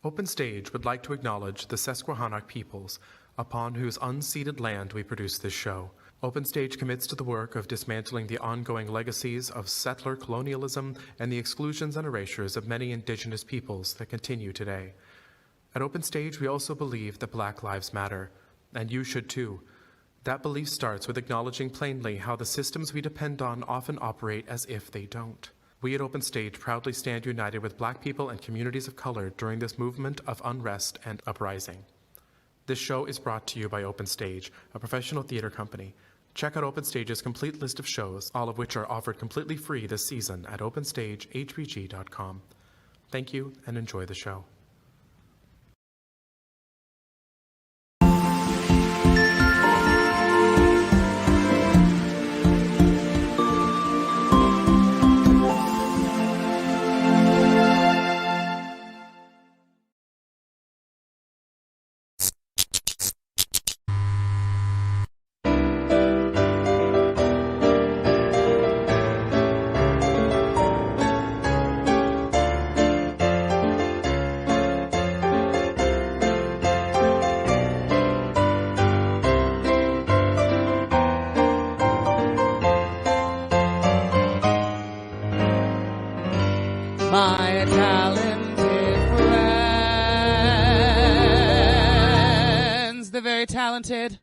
Open Stage would like to acknowledge the Susquehannock peoples, upon whose unceded land we produce this show. Open Stage commits to the work of dismantling the ongoing legacies of settler colonialism and the exclusions and erasures of many indigenous peoples that continue today. At Open Stage, we also believe that Black Lives Matter, and you should too. That belief starts with acknowledging plainly how the systems we depend on often operate as if they don't. We at Open Stage proudly stand united with Black people and communities of color during this movement of unrest and uprising. This show is brought to you by Open Stage, a professional theater company. Check out Open Stage's complete list of shows, all of which are offered completely free this season at openstagehbg.com. Thank you and enjoy the show. My talented friends, the very talented.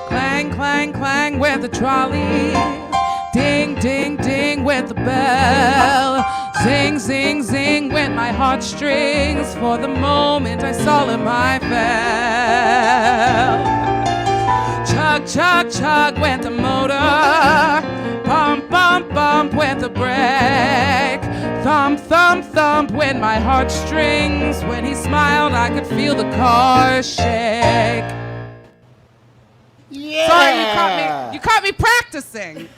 Clang, clang, clang with the trolley. Ding, ding, ding with the bell. Zing, zing, zing went my heartstrings. For the moment I saw him I fell. Chug, chug, chug went the motor. Bump, bump, bump went the brake. Thump, thump, thump went my heartstrings. When he smiled I could feel the car shake. Yeah. Sorry, you caught me practicing.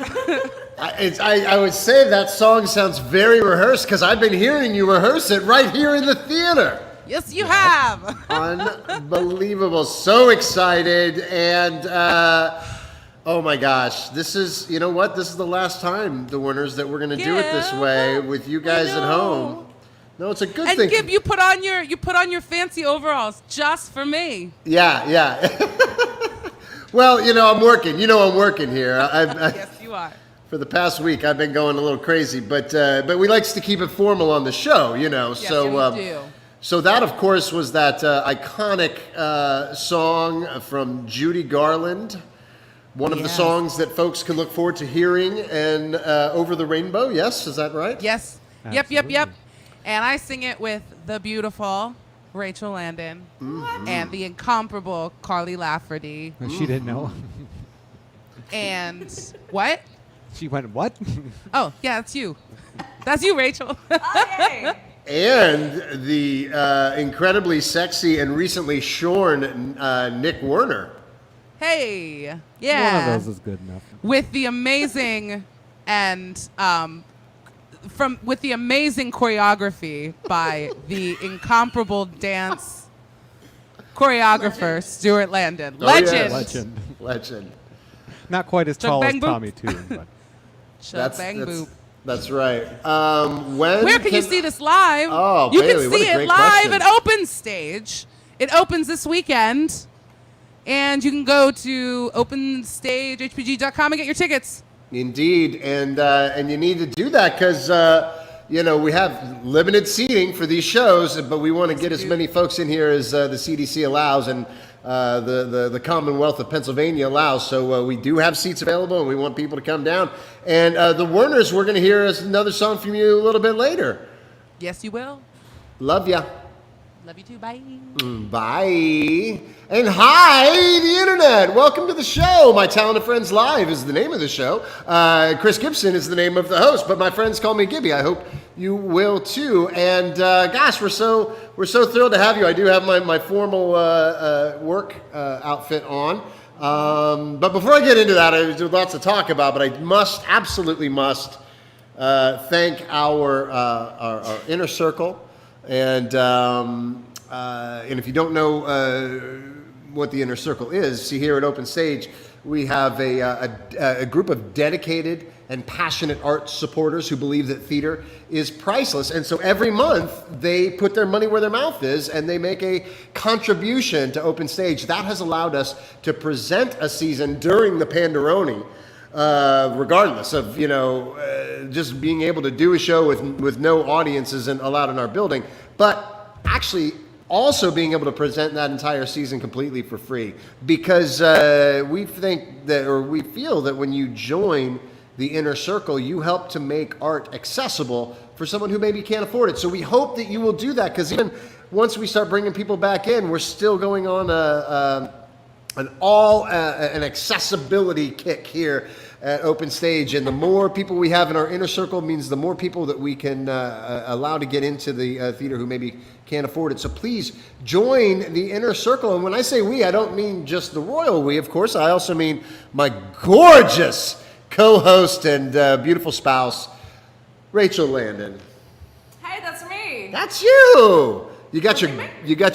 I would say that song sounds very rehearsed because I've been hearing you rehearse it right here in the theater. Yes, you have. Unbelievable. So excited. And, oh my gosh, this is, you know what? This is the last time, the Warners, that we're going to do it this way with you guys at home. No, it's a good thing. And Gib, you put on your fancy overalls just for me. Yeah, yeah. Well, you know, I'm working. You know I'm working here. Yes, you are. For the past week, I've been going a little crazy, but we like to keep it formal on the show, you know. Yes, so, we do. So that, of course, was that iconic song from Judy Garland, one of the songs that folks can look forward to hearing, and Over the Rainbow. Yes, is that right? Yes. Absolutely. Yep. And I sing it with the beautiful Rachel Landon and the incomparable Carly Lafferty. She didn't know. And what? She went, what? Oh, yeah, that's you. That's you, Rachel. And the incredibly sexy and recently shorn Nick Werner. Hey. Yeah. One of those is good enough. With the amazing and with the amazing choreography by the incomparable dance choreographer Stuart Landon. Legend. Yes. Legend. Not quite as Chug, tall as bang, boop. Tommy Toon, but Chug, bang, boop. That's right. Where can you see this live? Oh, you Bailey, can what a see it great live question. at Open Stage. It opens this weekend. And you can go to openstagehbg.com and get your tickets. Indeed, and you need to do that because you know, we have limited seating for these shows, but we want to get as many folks in here as the CDC allows and the Commonwealth of Pennsylvania allows. So we do have seats available, and we want people to come down. And the Werners, we're going to hear another song from you a little bit later. Yes, you will. Love ya. Love you too. Bye. Bye. And hi, the internet. Welcome to the show. My Talented Friends Live is the name of the show. Chris Gibson is the name of the host, but my friends call me Gibby. I hope you will too. And gosh, we're so thrilled to have you. I do have my formal work outfit on. But before I get into that, there's lots to talk about, but I absolutely must thank our inner circle. And if you don't know what the inner circle is, see here at Open Stage, We have a group of dedicated and passionate art supporters who believe that theater is priceless. And so every month they put their money where their mouth is and they make a contribution to Open Stage. That has allowed us to present a season during the Panderoni, regardless of, just being able to do a show with no audience isn't allowed in our building. But actually also being able to present that entire season completely for free, because we feel that when you join the inner circle, you help to make art accessible for someone who maybe can't afford it. So we hope that you will do that, because even once we start bringing people back in, we're still going on an accessibility kick here at Open Stage. And the more people we have in our inner circle means the more people that we can allow to get into the theater who maybe can't afford it. So please join the inner circle. And when I say we, I don't mean just the royal we, of course. I also mean my gorgeous co-host and beautiful spouse, Rachel Landon. Hey, that's me. That's you. You got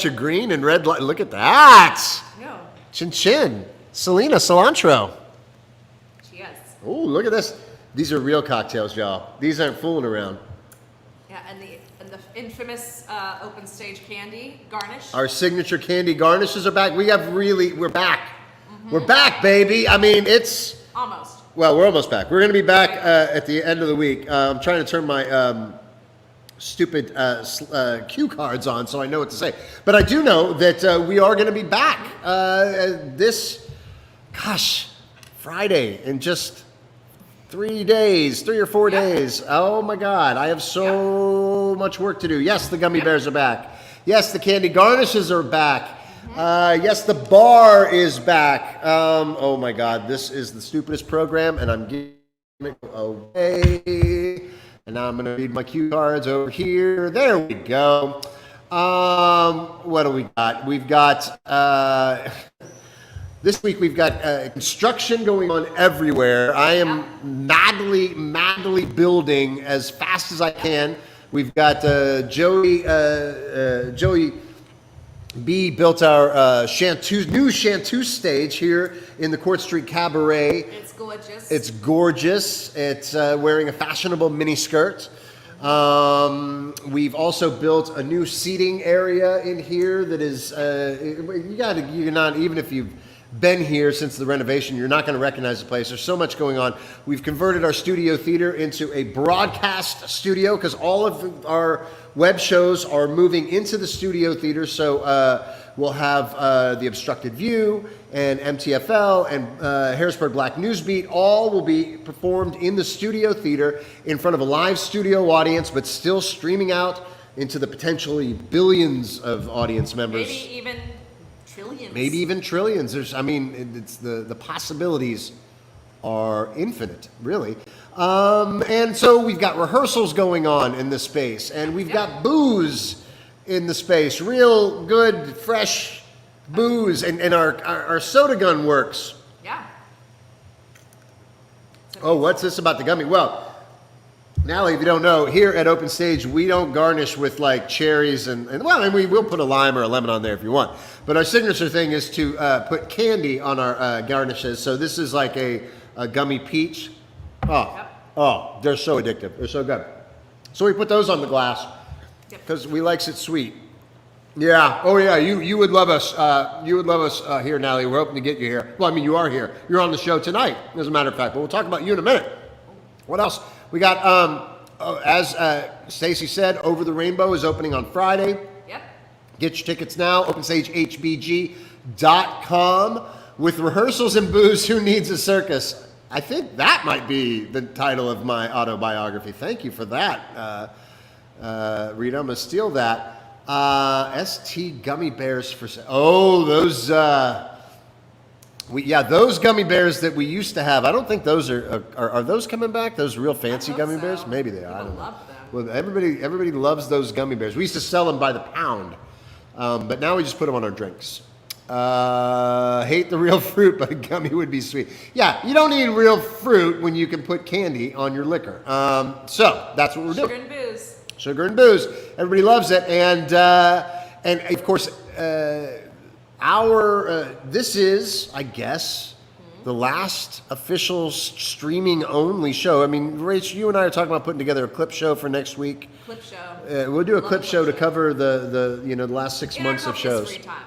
your green and red light. Look at that. Yeah. Chin chin. Selena Cilantro. Cheers. Oh, look at this. These are real cocktails, y'all. These aren't fooling around. Yeah, and the infamous Open Stage candy garnish. Our signature candy garnishes are back. We're back. Mm-hmm. We're back, baby. I mean, it's Almost. Well, we're almost back. We're going to be back at the end of the week. I'm trying to turn my stupid cue cards on so I know what to say. But I do know that we are going to be back this, Friday in just 3 or 4 days. Oh my God, I have so much work to do. Yes, the gummy bears are back. Yes, the candy garnishes are back. Yes, the bar is back. Oh my God, this is the stupidest program, and I'm giving it away. And now I'm going to read my cue cards over here. There we go. What do we got? We've got, this week we've got construction going on everywhere. I am madly building as fast as I can. We've got Joey B built our new Chanteuse stage here in the Court Street Cabaret. It's gorgeous. It's gorgeous. It's wearing a fashionable mini skirt. We've also built a new seating area in here that is, you're not, even if you've been here since the renovation, you're not going to recognize the place. There's so much going on. We've converted our studio theater into a broadcast studio because all of our web shows are moving into the studio theater. So we'll have The Obstructed View and MTFL and Harrisburg Black Newsbeat. All will be performed in the studio theater in front of a live studio audience, but still streaming out into the potentially billions of audience members. Maybe even trillions. It's the possibilities are infinite, really. And so we've got rehearsals going on in this space, and we've got booze in the space, real good, fresh booze, and our soda gun works. Yeah. Oh, what's this about the gummy? Well, Natalie, if you don't know, here at Open Stage, we don't garnish with like cherries and we will put a lime or a lemon on there if you want. But our signature thing is to put candy on our garnishes. So this is like a gummy peach. Oh, they're so addictive. They're so good. So we put those on the glass because we likes it sweet. Yeah. Oh yeah. You would love us. You would love us here, Natalie. We're hoping to get you here. Well, I mean, you are here. You're on the show tonight, as a matter of fact. But we'll talk about you in a minute. What else? We got, as Stacy said, Over the Rainbow is opening on Friday. Yep. Get your tickets now, openstagehbg.com. With rehearsals and booze, who needs a circus? I think that might be the title of my autobiography. Thank you for that, Rita. I'm going to steal that. ST Gummy Bears for sale. Oh, those... those gummy bears that we used to have. I don't think those are those coming back? Those real fancy gummy bears? Maybe they are. I don't know. Love them. Well, everybody loves those gummy bears. We used to sell them by the pound, but now we just put them on our drinks. Hate the real fruit, but a gummy would be sweet. Yeah, you don't need real fruit when you can put candy on your liquor. So that's what we're doing. Sugar and booze. Sugar and booze. Everybody loves it, and of course. This is, I guess, The last official streaming only show. I mean, Rach, you and I are talking about putting together a clip show for next week. Clip show. We'll do a Love clip a show clip to cover the last 6 months of shows. Free time.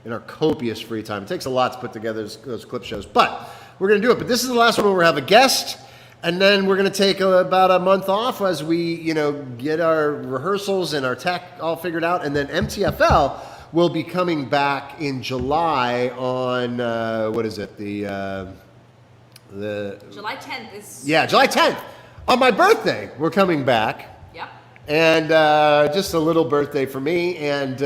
In our copious free time. It takes a lot to put together those clip shows, but we're going to do it. But this is the last one where we'll have a guest, and then we're going to take about a month off as we, get our rehearsals and our tech all figured out, and then MTFL will be coming back in July on what is it? The July 10th is. Yeah, July 10th. On my birthday, we're coming back. Yep. And just a little birthday for me, and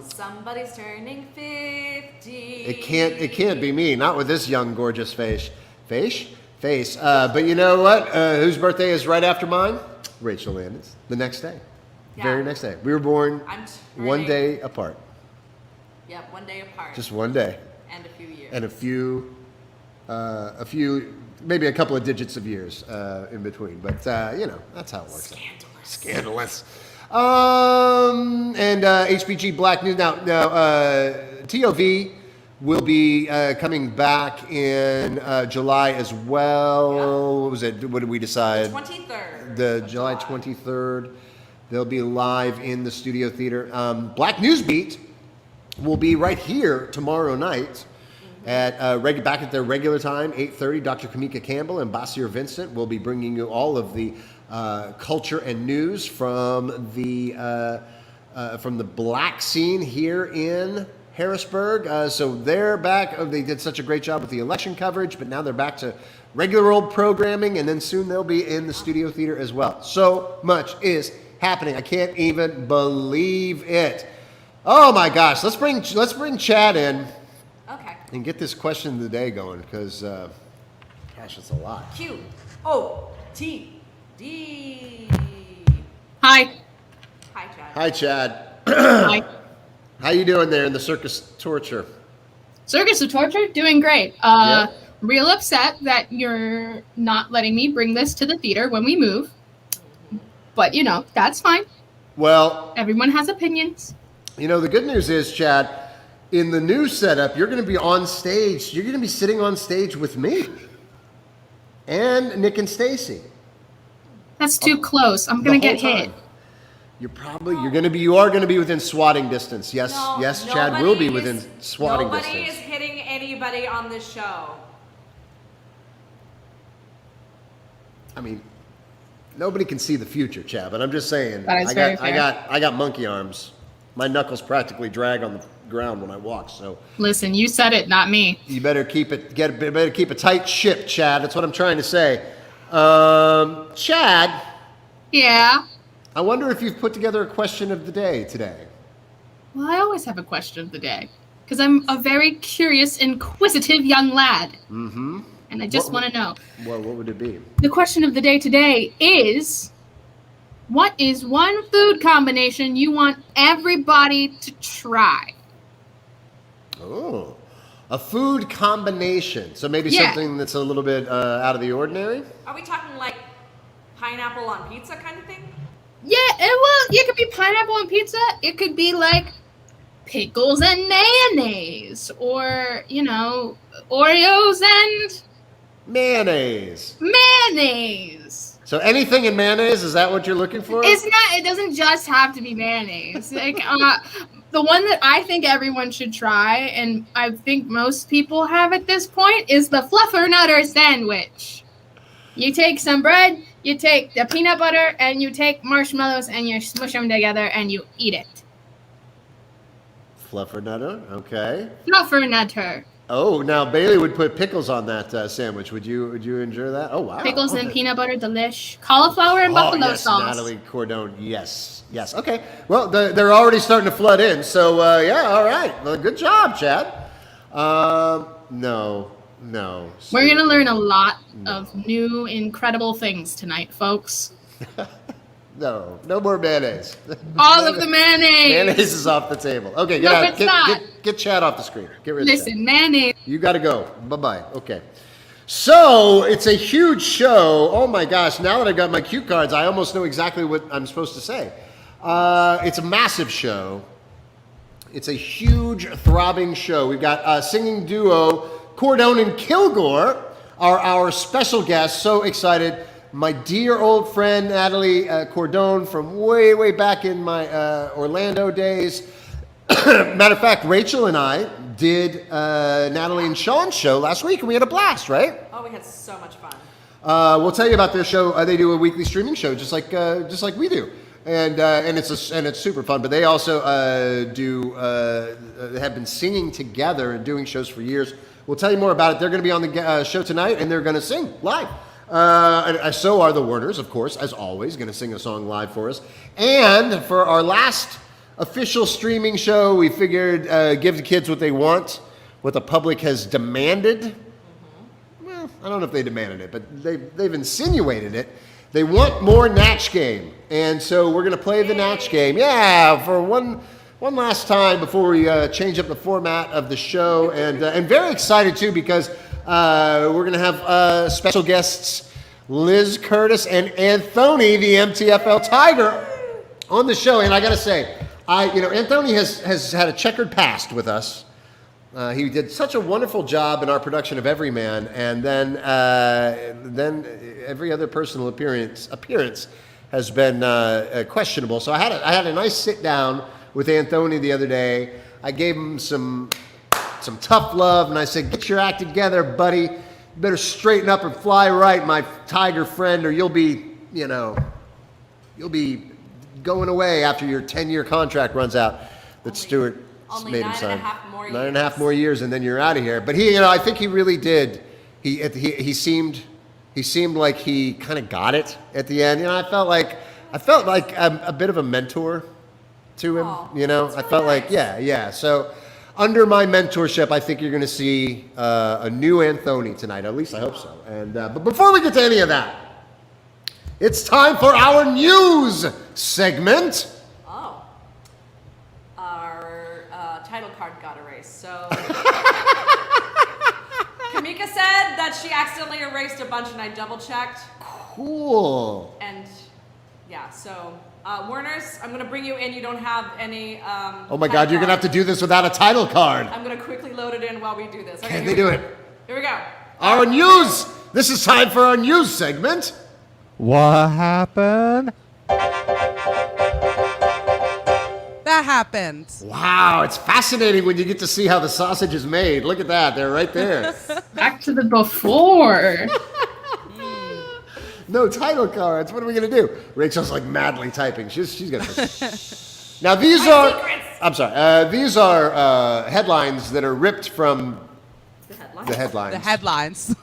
Somebody's turning 50. it can't be me, not with this young, gorgeous face. But you know what? Whose birthday is right after mine? Rachel Landis. The next day, very next day. We were born one day apart. Yep, 1 day apart. Just 1 day. And a few years. And a few, maybe a couple of digits of years in between. But that's how it works. Scandalous. And HBG Black News. Now, TOV will be coming back in July as well. Yeah. What was it? What did we decide? The 23rd. The July 23rd. They'll be live in the Studio Theater. Black News Beat will be right here tomorrow night at back at their regular time, 8:30. Dr. Kamika Campbell and Basir Vincent will be bringing you all of the culture and news from the black scene here in Harrisburg. So they're back. They did such a great job with the election coverage, but now they're back to regular old programming, and then soon they'll be in the Studio Theater as well. So much is happening. I can't even believe it. Oh my gosh! Let's bring Chad in. Okay. And get this question of the day going, because gosh, it's a lot. QOTD. Hi. Hi, Chad. Hi, Chad. Hi. How you doing there in the circus torture? Circus of Torture? Doing great. Yeah. Real upset that you're not letting me bring this to the theater when we move. But, that's fine. Well, Everyone has opinions. the good news is, Chad, in the new setup, you're going to be on stage. You're going to be sitting on stage with me and Nick and Stacy. That's too close. I'm going to get hit. You are going to be within swatting distance. Yes, No, yes, Chad will be within swatting distance. Nobody distance. is hitting anybody on this show. I mean, nobody can see the future, Chad, but I'm just saying. That is very fair. I got monkey arms. My knuckles practically drag on the ground when I walk. So Listen, you said it, not me. you better keep it. Better keep a tight ship, Chad. That's what I'm trying to say. Chad, Yeah. I wonder if you've put together a question of the day today. Well, I always have a question of the day. Because I'm a very curious, inquisitive young lad. Mm-hmm. And I just want to know. Well, what would it be? The question of the day today is, what is one food combination you want everybody to try? Oh, a food combination. So maybe Yeah. something that's a little bit out of the ordinary. Are we talking like pineapple on pizza kind of thing? Yeah, it could be pineapple on pizza. It could be like pickles and mayonnaise, or Oreos and Mayonnaise. mayonnaise. So anything in mayonnaise, is that what you're looking for? It doesn't just have to be mayonnaise. Like the one that I think everyone should try, and I think most people have at this point, is the Fluffernutter sandwich. You take some bread, you take the peanut butter, and you take marshmallows, and you smush them together, and you eat it. Fluffernutter, okay. Fluffernutter. Oh, now Bailey would put pickles on that sandwich. Would you enjoy that? Oh, wow. Pickles and peanut butter, delish. Cauliflower and buffalo yes, sauce. Natalie Cordone, yes. Okay. Well, they're already starting to flood in. So, yeah, all right. Well, good job, Chad. No. We're going to learn a lot of new, incredible things tonight, folks. No more mayonnaise. All of the mayonnaise. Mayonnaise is off the table. Okay, No, it's not. Get Chad off the screen. Get rid of Chad. Listen, mayonnaise. You got to go. Bye-bye. Okay. So, it's a huge show. Oh, my gosh. Now that I've got my cue cards, I almost know exactly what I'm supposed to say. It's a massive show. It's a huge, throbbing show. We've got a singing duo, Cordone Kilgore are our special guests. So excited. My dear old friend, Natalie Cordone from way back in my Orlando days. Matter of fact, Rachel and I did Natalie and Shawn's show last week, and we had a blast, right? Oh, we had so much fun. We'll tell you about their show. They do a weekly streaming show, just like we do, and it's super fun. But they also have been singing together and doing shows for years. We'll tell you more about it. They're going to be on the show tonight, and they're going to sing live. And so are the Warners, of course, as always, going to sing a song live for us. And for our last official streaming show, we figured give the kids what they want, what the public has demanded. Well, I don't know if they demanded it, but they've insinuated it. They want more Natch Game, and so we're going to play the Natch Game. Yeah, for one last time before we change up the format of the show, and very excited too because we're going to have special guests Liz Curtis and Anthony, the MTFL Tiger, on the show. And I got to say, Anthony has had a checkered past with us. He did such a wonderful job in our production of Everyman, and then every other personal appearance has been questionable. So I had a nice sit down with Anthony the other day. I gave him some tough love, and I said, "Get your act together, buddy. You better straighten up and fly right, my Tiger friend, or you'll be going away after your 10-year contract runs out." That Stuart made him sign. 9.5 more years, and then you're out of here. But he, I think he really did. He seemed like he kind of got it at the end. I felt like a bit of a mentor to him. I felt like, yeah. So under my mentorship, I think you're going to see a new Anthony tonight. At least I hope so. And but before we get to any of that, it's time for our news segment. Oh. Our title card got erased. So Kamika said that she accidentally erased a bunch and I double checked. Cool. And yeah, so Warners, I'm going to bring you in. You don't have any oh my God, you're going to have to do this without a title card. I'm going to quickly load it in while we do this. Okay, Can they do it? Here we go. Our news. This is time for our news segment. What happened? That happened. Wow, it's fascinating when you get to see how the sausage is made. Look at that. They're right there. Back to the before. No title cards. What are we going to do? Rachel's like madly typing. She's going to. Now these are. Secrets. I'm sorry. These are headlines that are ripped from The the headlines. The headlines.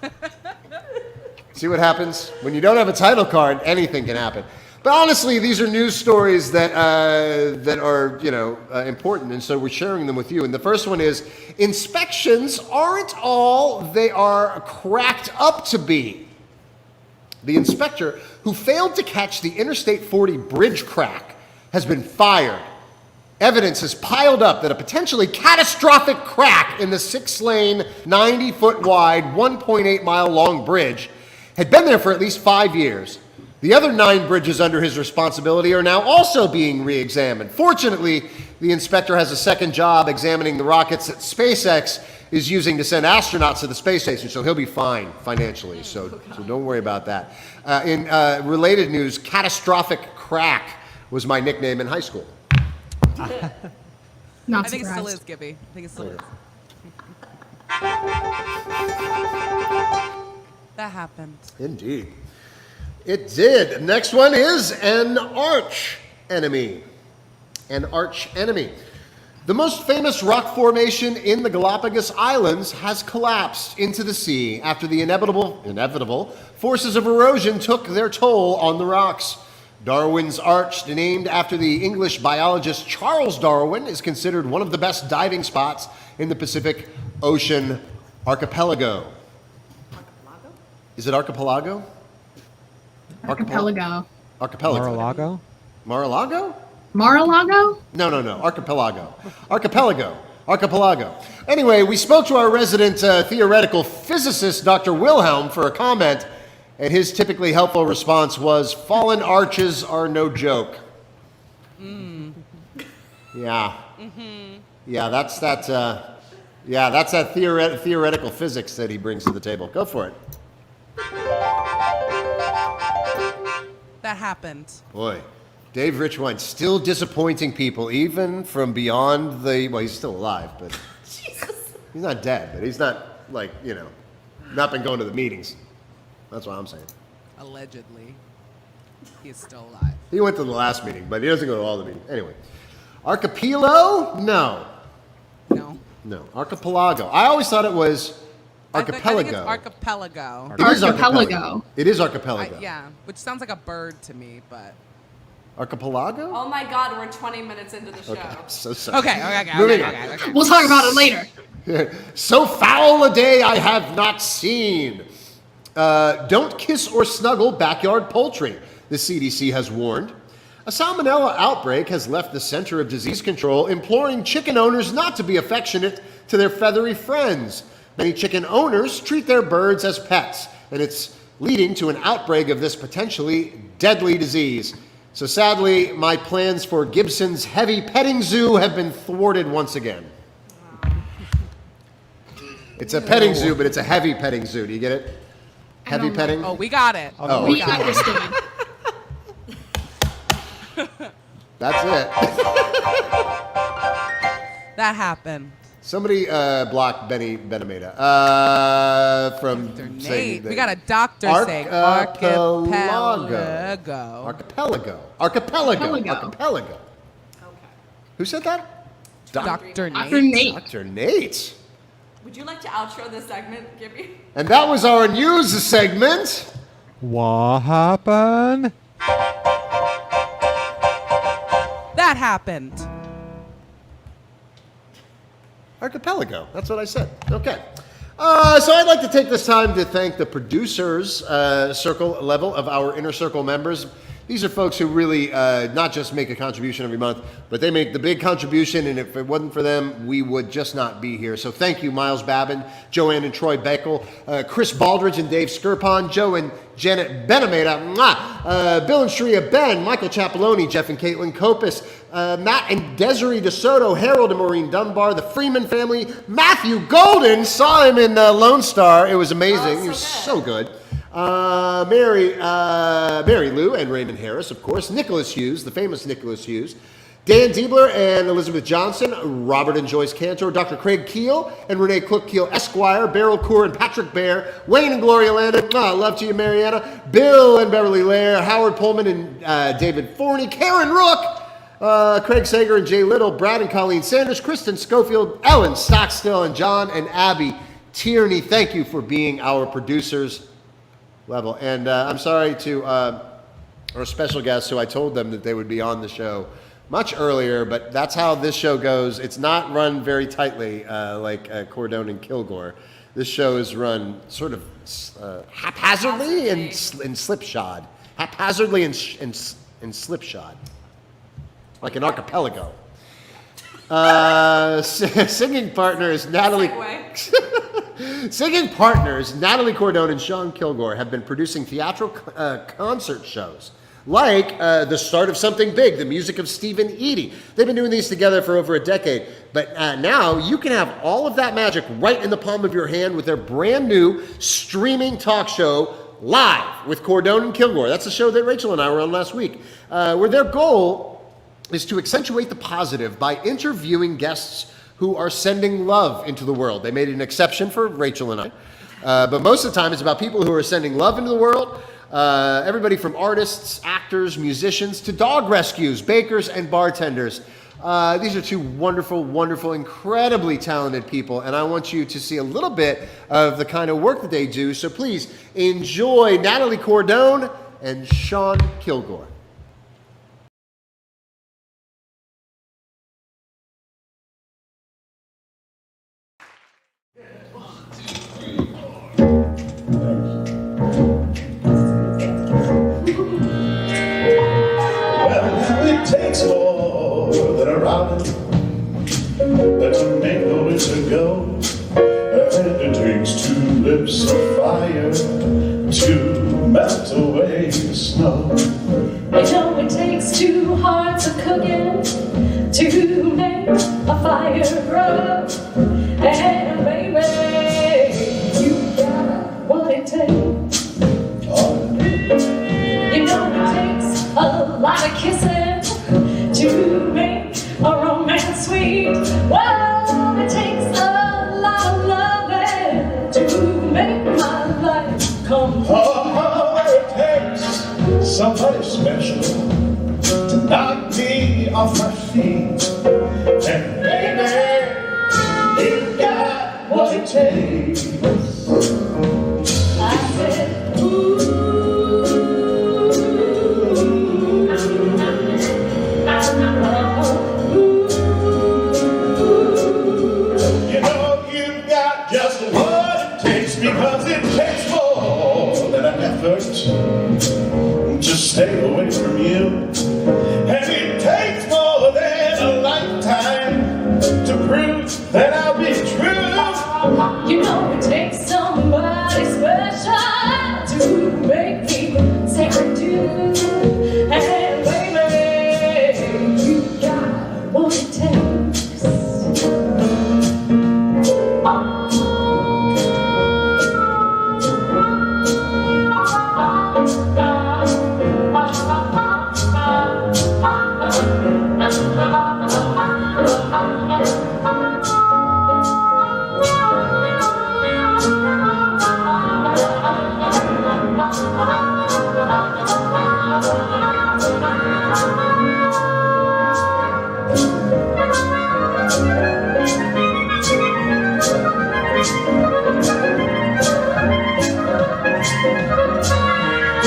See what happens? When you don't have a title card, anything can happen. But honestly, these are news stories that are important, and so we're sharing them with you. And the first one is, inspections aren't all they are cracked up to be. The inspector who failed to catch the Interstate 40 bridge crack has been fired. Evidence has piled up that a potentially catastrophic crack in the 6-lane, 90-foot wide, 1.8-mile-long bridge had been there for at least 5 years. The other 9 bridges under his responsibility are now also being re-examined. Fortunately, the inspector has a second job examining the rockets that SpaceX is using to send astronauts to the space station, so he'll be fine financially, so don't worry about that. In related news, catastrophic crack was my nickname in high school. Not I think it still surprised. is, Gibby. I think it still is. That happened. Indeed. It did. Next one is an arch enemy. An arch enemy. The most famous rock formation in the Galapagos Islands has collapsed into the sea after the inevitable forces of erosion took their toll on the rocks. Darwin's Arch, named after the English biologist Charles Darwin, is considered one of the best diving spots in the Pacific Ocean archipelago. Is it archipelago? Archipelago. Archipelago. Mar-a-Lago? Mar-a-Lago? Mar-a-Lago? No. Archipelago. Archipelago. Anyway, we spoke to our resident theoretical physicist, Dr. Wilhelm, for a comment, and his typically helpful response was, "Fallen arches are no joke." Yeah. Yeah, that's that. Yeah, that's that theoretical physics that he brings to the table. Go for it. That happened. Boy, Dave Richwine still disappointing people, even from beyond the. Well, he's still alive, but he's not dead. But he's not not been going to the meetings. That's what I'm saying. Allegedly, he's still alive. He went to the last meeting, but he doesn't go to all the meetings. Anyway, Archipelago? No. Archipelago. I always thought it was archipelago. I think it's archipelago. It is archipelago. It is archipelago. Yeah, which sounds like a bird to me, but. Archipelago? Oh my God, we're 20 minutes into the show. Okay, so sorry. Okay. We'll talk about it later. So foul a day I have not seen. Don't kiss or snuggle backyard poultry, the CDC has warned. A salmonella outbreak has left the Center of Disease Control imploring chicken owners not to be affectionate to their feathery friends. Many chicken owners treat their birds as pets, and it's leading to an outbreak of this potentially deadly disease. So sadly, my plans for Gibson's heavy petting zoo have been thwarted once again. It's a petting zoo, but it's a heavy petting zoo. Do you get it? Heavy petting? Oh, we got it. Oh, We understood. That's it. That happened. Somebody blocked Benny Benameda from Dr. saying Nate. We got a doctor saying archipelago. Archipelago. Okay. Who said that? Dr. Nate. Dr. Nate. Dr. Nate. Would you like to outro this segment, Gibby? And that was our news segment. What happened? That happened. Archipelago. That's what I said. Okay. So I'd like to take this time to thank the producers circle level of our Inner Circle members. These are folks who really not just make a contribution every month, but they make the big contribution, and if it wasn't for them, we would just not be here. So thank you, Miles Babin, Joanne and Troy Beckel, Chris Baldridge and Dave Skirpon, Joe and Janet Benameda, Bill and Shreya Ben, Michael Chapeloni, Jeff and Caitlin Copus, Matt and Desiree DeSoto, Harold and Maureen Dunbar, the Freeman family, Matthew Golden, saw him in Lone Star. It was amazing. He was so good. Mary Lou and Raymond Harris, of course, Nicholas Hughes, the famous Nicholas Hughes, Dan Diebler and Elizabeth Johnson, Robert and Joyce Cantor, Dr. Craig Keel and Renee Cook Keel Esquire, Beryl Coor and Patrick Bear, Wayne and Gloria Landon, love to you, Mariana, Bill and Beverly Lair, Howard Pullman and David Forney, Karen Rook, Craig Sager and Jay Little, Brad and Colleen Sanders, Kristen Schofield, Ellen Stockstill, and John and Abby Tierney. Thank you for being our producers level. And I'm sorry to our special guests who I told them that they would be on the show much earlier, but that's how this show goes. It's not run very tightly like Cordone and Kilgore. This show is run sort of haphazardly and slipshod. Haphazardly and slipshod. Like an archipelago. Singing partners Natalie Cordone and Shawn Kilgore have been producing theatrical concert shows like The Start of Something Big, the music of Stephen Eady. They've been doing these together for over a decade, but now you can have all of that magic right in the palm of your hand with their brand new streaming talk show, Live with Cordone and Kilgore. That's the show that Rachel and I were on last week, where their goal is to accentuate the positive by interviewing guests who are sending love into the world. They made an exception for Rachel and I, but most of the time it's about people who are sending love into the world. Everybody from artists, actors, musicians, to dog rescues, bakers, and bartenders. These are two wonderful, wonderful, incredibly talented people, and I want you to see a little bit of the kind of work that they do. So please enjoy Natalie Cordone and Shawn Kilgore. It takes more than a robin to make a winter go, and it takes two lips of fire to melt away the snow. I know it takes two hearts of cooking to make a fire grow. kissing to make a romance sweet. Well, it takes a lot of loving to make my life complete. Oh, it takes somebody special to knock me off my feet. And baby, you got what it takes. I said, ooh. You know you've got just what it takes, because it takes more than an effort to stay away from you. And it takes more than a lifetime to prove that I'll be true. You know it takes somebody special to make me say I do. And baby, you got what it takes.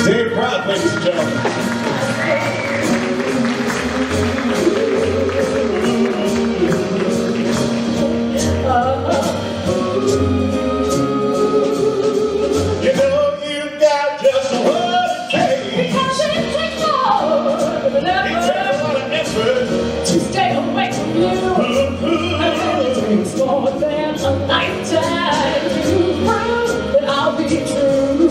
Dave Proud, ladies and gentlemen. You know you've got just what it takes. Because it takes more than It takes a ever lot of effort. to stay away from you. And it takes more than a lifetime to prove that I'll be true.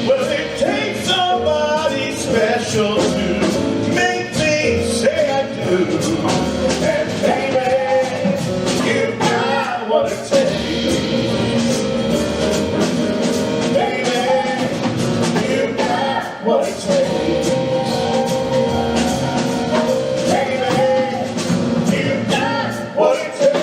Well, it takes somebody special to make me say I do. And baby, you got what it takes. Baby, you got what it takes. Baby, you got what it takes.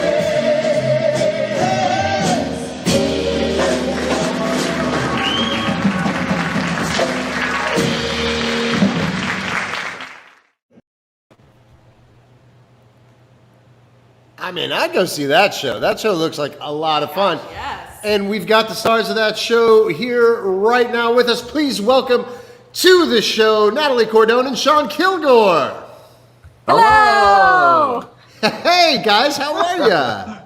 I mean, I'd go see that show. That show looks like a lot of fun. Yes. And we've got the stars of that show here right now with us. Please welcome to the show Natalie Cordone and Shawn Kilgore. Hello! Hey guys, how are ya?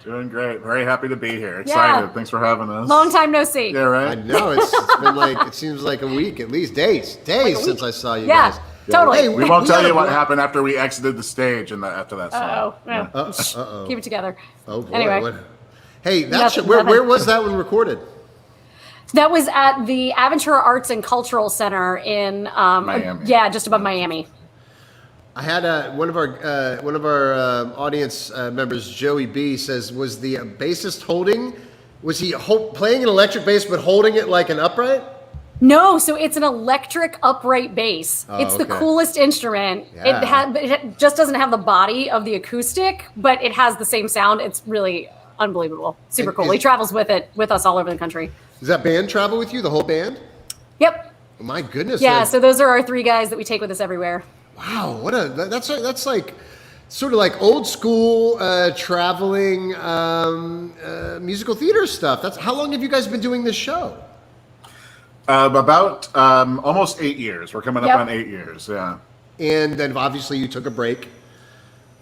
Doing great. Very happy to be here. Excited. Yeah. Thanks for having us. Long time no see. Yeah, I right? know it's been like it seems like a week, at least days since I saw you Yeah, guys. totally. Hey, We won't tell gotta- you what happened after we exited the stage and after that song. Uh-oh. Keep it together. Oh boy. Anyway. What? Hey, that Nothing, show, where nothing. was that one recorded? That was at the Aventura Arts and Cultural Center in Miami. Yeah, just above Miami. I had one of our audience members, Joey B, says, was the bassist was he playing an electric bass but holding it like an upright? No, so it's an electric upright bass. Oh, it's the okay. coolest instrument. Yeah. It just doesn't have the body of the acoustic, but it has the same sound. It's really unbelievable. Super And cool. He travels with us all over the country. Does that band travel with you, the whole band? Yep. Oh, my goodness. Yeah, so those are our three guys that we take with us everywhere. Wow, that's like sort of like old school traveling musical theater stuff. That's how long have you guys been doing this show? About almost 8 years. We're coming up Yep. on 8 years. Yeah. And then obviously you took a break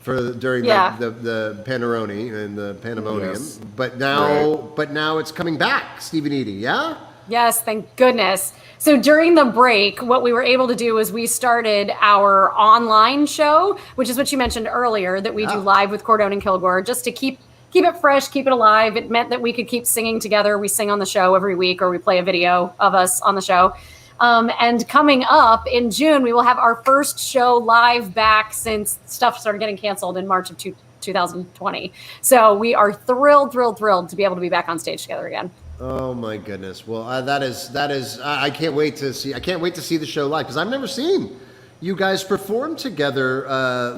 during Yeah. the Panaroni and the Pandemonium. Yes. But now it's coming back, Stephen Eady, yeah? Yes, thank goodness. So during the break, what we were able to do is we started our online show, which is what you mentioned earlier, that we do live with Cordone and Kilgore, just to keep it fresh, keep it alive. It meant that we could keep singing together. We sing on the show every week, or we play a video of us on the show. And coming up in June, we will have our first show live back since stuff started getting canceled in March of 2020. So we are thrilled to be able to be back on stage together again. Oh my goodness! Well, that is. I can't wait to see. I can't wait to see the show live because I've never seen you guys performed together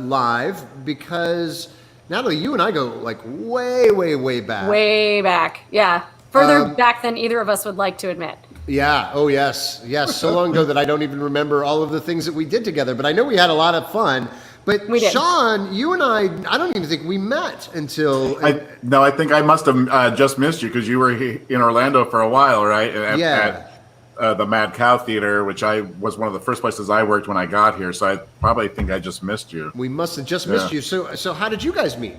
live because, Natalie, you and I go like way, way, way back. Way back. Yeah. Further back than either of us would like to admit. Yeah. Oh, yes. Yes. So long ago that I don't even remember all of the things that we did together, but I know we had a lot of fun. But we did. Shawn, you and I don't even think we met until. I think I must have just missed you because you were in Orlando for a while, right? At the Mad Cow Theater, which was one of the first places I worked when I got here. So I probably think I just missed you. We must have just missed you. So how did you guys meet?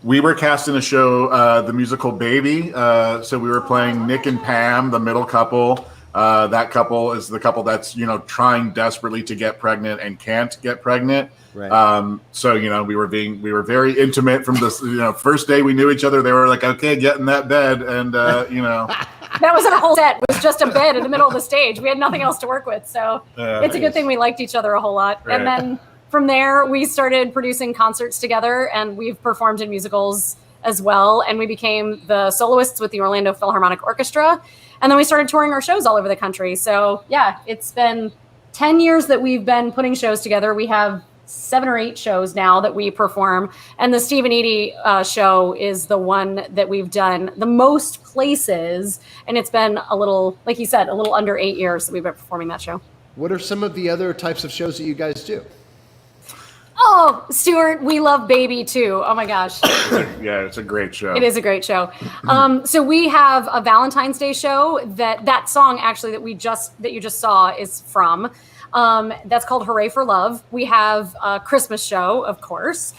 We were cast in a show, the musical Baby. So we were playing Nick and Pam, the middle couple. That couple is the couple that's, trying desperately to get pregnant and can't get pregnant. Right. So, we were very intimate from this, first day we knew each other. They were like, okay, get in that bed. And, That was our whole set. It was just a bed in the middle of the stage. We had nothing else to work with. So it's a good thing we liked each other a whole lot. Right. And then from there, we started producing concerts together, and we've performed in musicals as well. And we became the soloists with the Orlando Philharmonic Orchestra. And then we started touring our shows all over the country. So yeah, it's been 10 years that we've been putting shows together. We have 7 or 8 shows now that we perform. And the Steve and Edie show is the one that we've done the most places. And it's been a little, like you said, a little under 8 years that we've been performing that show. What are some of the other types of shows that you guys do? Oh, Stuart, we love Baby too. Oh my gosh. Yeah, it's a great show. It is a great show. So we have a Valentine's Day show that song actually that you just saw is from. That's called Hooray for Love. We have a Christmas show, of course,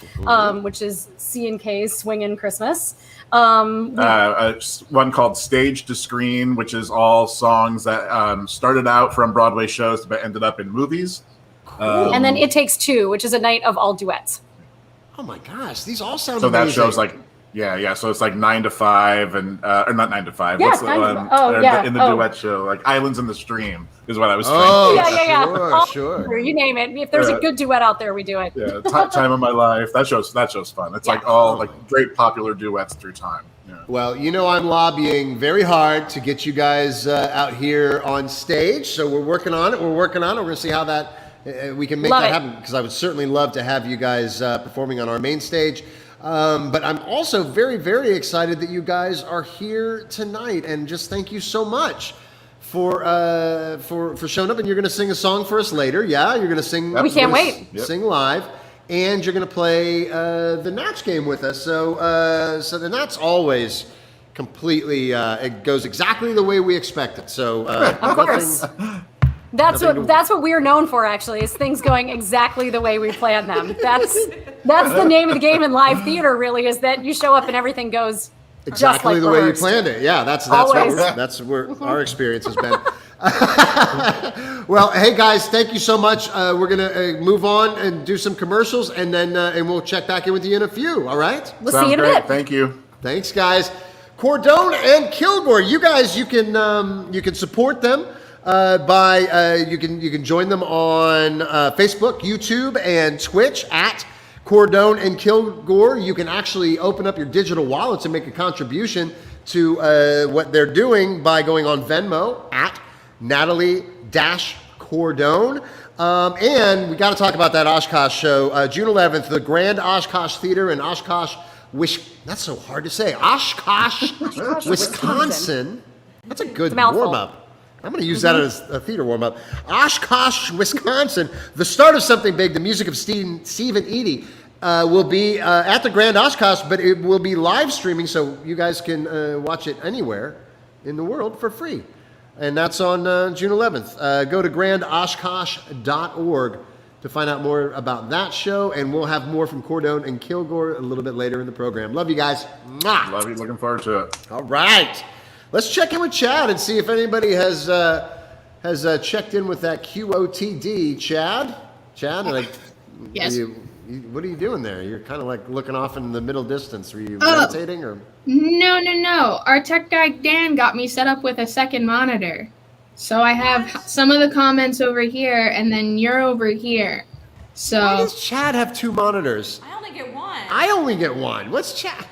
which is C&K's Swingin' Christmas. One called Stage to Screen, which is all songs that started out from Broadway shows but ended up in movies. And then It Takes Two, which is a night of all duets. Oh my gosh, these all sound so amazing. that show's like, yeah. So it's like 9 to 5 and or not 9 to 5. Yeah, What's the 9 to one 5. in the duet show? Like Islands in the Stream is what I was thinking. Oh, Yeah. Sure. You name it. If there's a good duet out there, we do it. Yeah, Time of My Life. That show's fun. It's like all like great popular duets through time. Yeah. Well, I'm lobbying very hard to get you guys out here on stage. So we're working on it. We're going to see how that we can make that happen, because I would certainly love to have you guys performing on our main stage. But I'm also very, very excited that you guys are here tonight, and just thank you so much for showing up. And you're going to sing a song for us later. Yeah, you're going to sing. We can't wait. Sing live. And you're going to play the Natch game with us. So the Natch always completely, it goes exactly the way we expect it. So of course. That's what we're known for, actually, is things going exactly the way we plan them. That's the name of the game in live theater, really, is that you show up and everything goes exactly just like the rehearsed. way you planned it. Yeah, that's where our experience has been. Well, hey guys, thank you so much. We're gonna move on and do some commercials, and then and we'll check back in with you in a few. All right? We'll see you in a bit. Thank you. Thanks, guys. Cordone and Kilgore, you guys, you can support them by you can join them on Facebook, YouTube, and Twitch at Cordone and Kilgore. You can actually open up your digital wallets and make a contribution to what they're doing by going on Venmo at Natalie-Cordone. And we got to talk about that Oshkosh show, June 11th, the Grand Oshkosh Theater in Oshkosh, that's so hard to say. Oshkosh, Wisconsin. That's a good warm-up. I'm going to use that as a theater warm-up. Oshkosh, Wisconsin. The start of something big. The music of Steve and Edie will be at the Grand Oshkosh, but it will be live streaming, so you guys can watch it anywhere in the world for free. And that's on June 11th. Go to grandoshkosh.org to find out more about that show, and we'll have more from Cordone and Kilgore a little bit later in the program. Love you guys. Mwah. Love you. Looking forward to it. All right. Let's check in with Chad and see if anybody has checked in with that QOTD. Chad, yes. What are you doing there? You're kind of like looking off in the middle distance. Were you meditating or? No. Our tech guy Dan got me set up with a second monitor. So I have some of the comments over here, and then you're over here. So why does Chad have 2 monitors? I only get one. I only get one. What's Chad?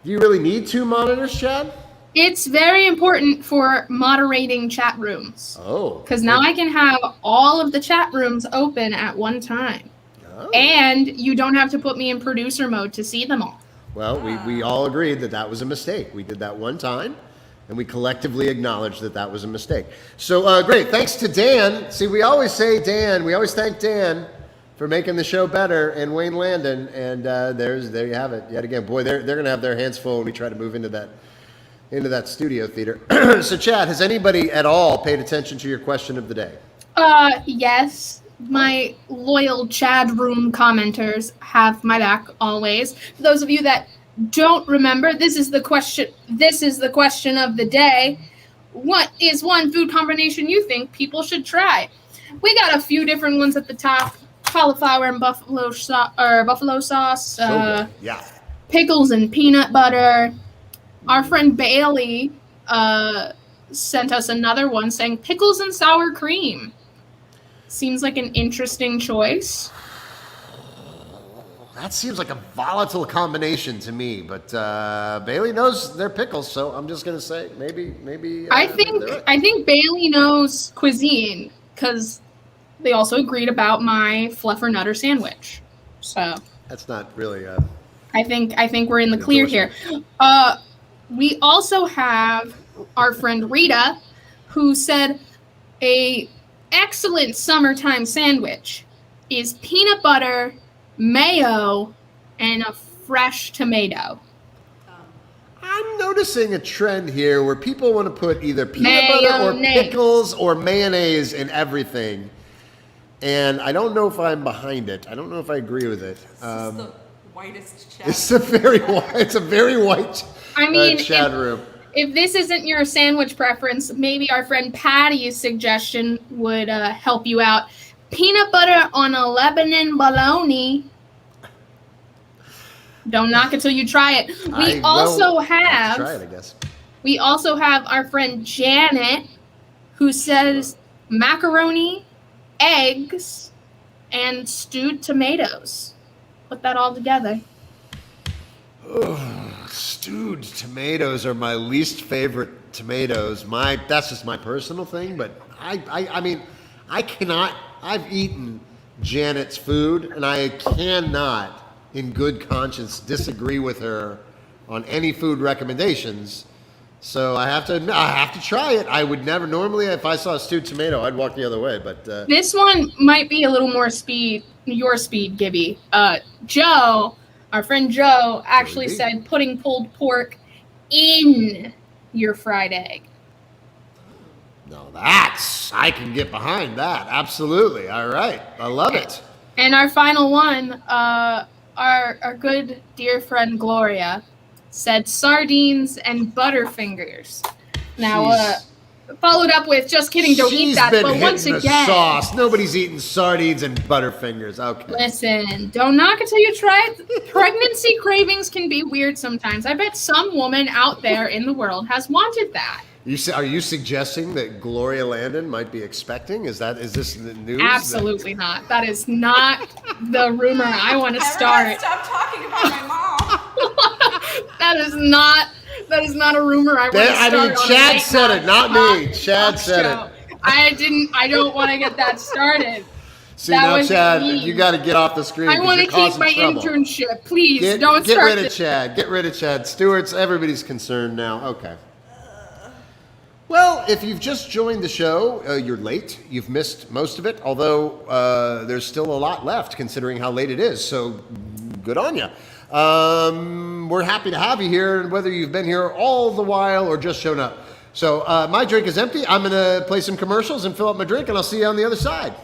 Do you really need 2 monitors, Chad? It's very important for moderating chat rooms. Oh. Because now I can have all of the chat rooms open at one time. Oh. And you don't have to put me in producer mode to see them all. Well, we all agreed that that was a mistake. We did that one time, and we collectively acknowledged that that was a mistake. So, great. Thanks to Dan. See, we always say Dan. We always thank Dan for making the show better, and Wayne Landon. And there you have it. Yet again, boy, they're going to have their hands full when we try to move into that studio theater. So, Chad, has anybody at all paid attention to your question of the day? Yes. My loyal Chad Room commenters have my back always. For those of you that don't remember, this is the question of the day. What is one food combination you think people should try? We got a few different ones at the top. Cauliflower and buffalo sauce. So good. Yeah. Pickles and peanut butter. Our friend Bailey sent us another one saying pickles and sour cream. Seems like an interesting choice. That seems like a volatile combination to me, but Bailey knows their pickles, so I'm just gonna say maybe. I think Bailey knows cuisine because they also agreed about my fluffer nutter sandwich. So that's not really. I think we're in the clear here. We also have our friend Rita, who said a excellent summertime sandwich is peanut butter, mayo, and a fresh tomato. I'm noticing a trend here where people want to put either peanut butter or pickles or mayonnaise in everything. And I don't know if I'm behind it. I don't know if I agree with it. This is the whitest chat. It's a very white chat room. If this isn't your sandwich preference, maybe our friend Patty's suggestion would help you out. Peanut butter on a Lebanon bologna. Don't knock it till you try it. We also have our friend Janet, who says macaroni, eggs, and stewed tomatoes. Put that all together. Stewed tomatoes are my least favorite tomatoes. That's just my personal thing, but I mean, I cannot. I've eaten Janet's food, and I cannot, in good conscience, disagree with her on any food recommendations. So I have to try it. I would never normally, if I saw a stewed tomato, I'd walk the other way. But this one might be a little more your speed, Gibby. Joe. Our friend Joe actually said putting pulled pork in your fried egg. No, I can get behind that. Absolutely. All right. I love it. And our final one, our good dear friend Gloria said sardines and Butterfingers. Now, followed up with, just kidding, don't eat that. But once again, sauce. Nobody's eating sardines and Butterfingers. Okay. Listen, don't knock it till you try it. Pregnancy cravings can be weird sometimes. I bet some woman out there in the world has wanted that. Are you suggesting that Gloria Landon might be expecting? Is this the news? Absolutely not. That is not the rumor I want to start. Stop talking about my mom. That is not a rumor I want to start. I mean, Chad said it, not me. Chad said it. I don't want to get that started. See, now, Chad, you got to get off the screen. I want to keep my internship. Please, don't get start rid of Chad. Get rid of Chad. Stewart's, everybody's concerned now. Okay. Well, if you've just joined the show, you're late. You've missed most of it, although there's still a lot left considering how late it is. So good on you. We're happy to have you here, whether you've been here all the while or just shown up. So my drink is empty. I'm going to play some commercials and fill up my drink, and I'll see you on the other side.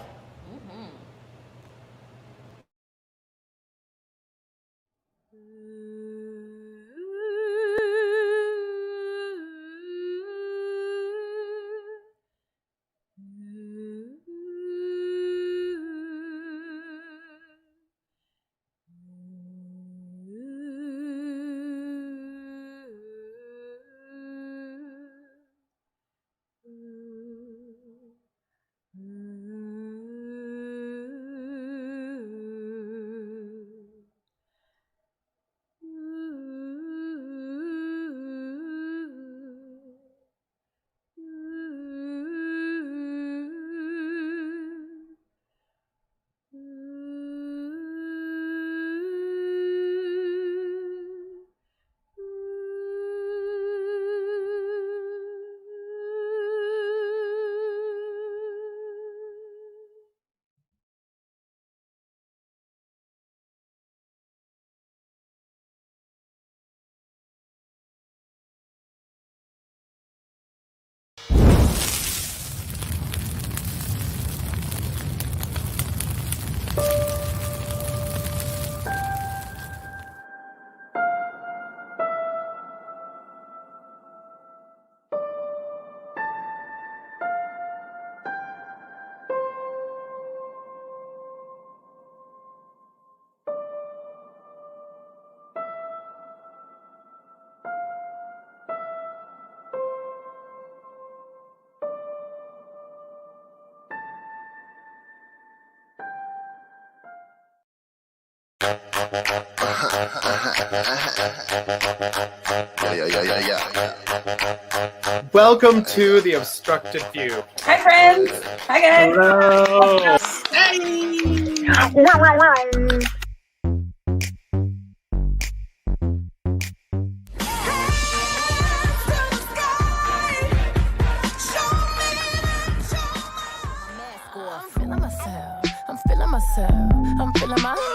Welcome to the Obstructed View. Hi, friends. Hi, guys. Hello.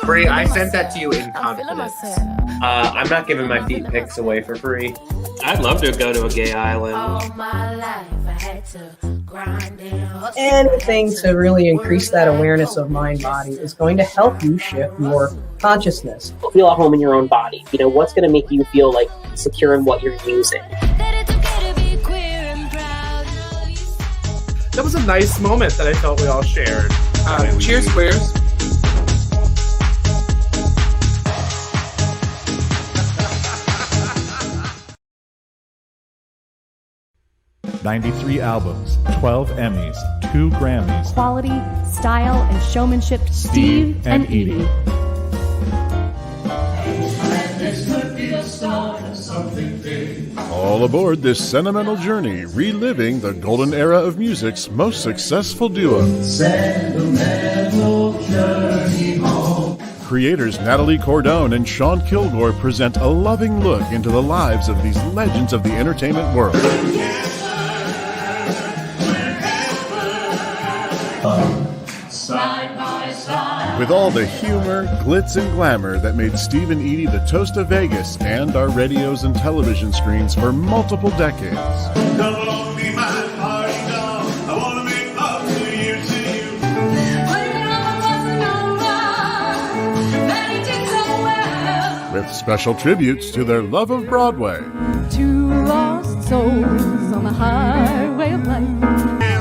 Bree, I sent that to you in confidence. I'm not giving my feet pics away for free. I'd love to go to a gay island. Anything to really increase that awareness of mind-body is going to help you shift your consciousness. Feel at home in your own body. You know, what's going to make you feel like secure in what you're using? That was a nice moment that I felt we all shared. Cheers, queers. '93 albums, 12 Emmys, 2 Grammys. Quality, style, and showmanship. Steve and Edie. All aboard this sentimental journey, reliving the golden era of music's most successful duo. Sentimental journey home. Creators Natalie Cordone and Shawn Kilgore present a loving look into the lives of these legends of the entertainment world. Side by side. With all the humor, glitz, and glamour that made Steve and Edie the toast of Vegas and our radios and television screens for multiple decades. Come along, be my party doll. I want to make love to you, with special tributes to their love of Broadway. Two lost souls on the highway of life.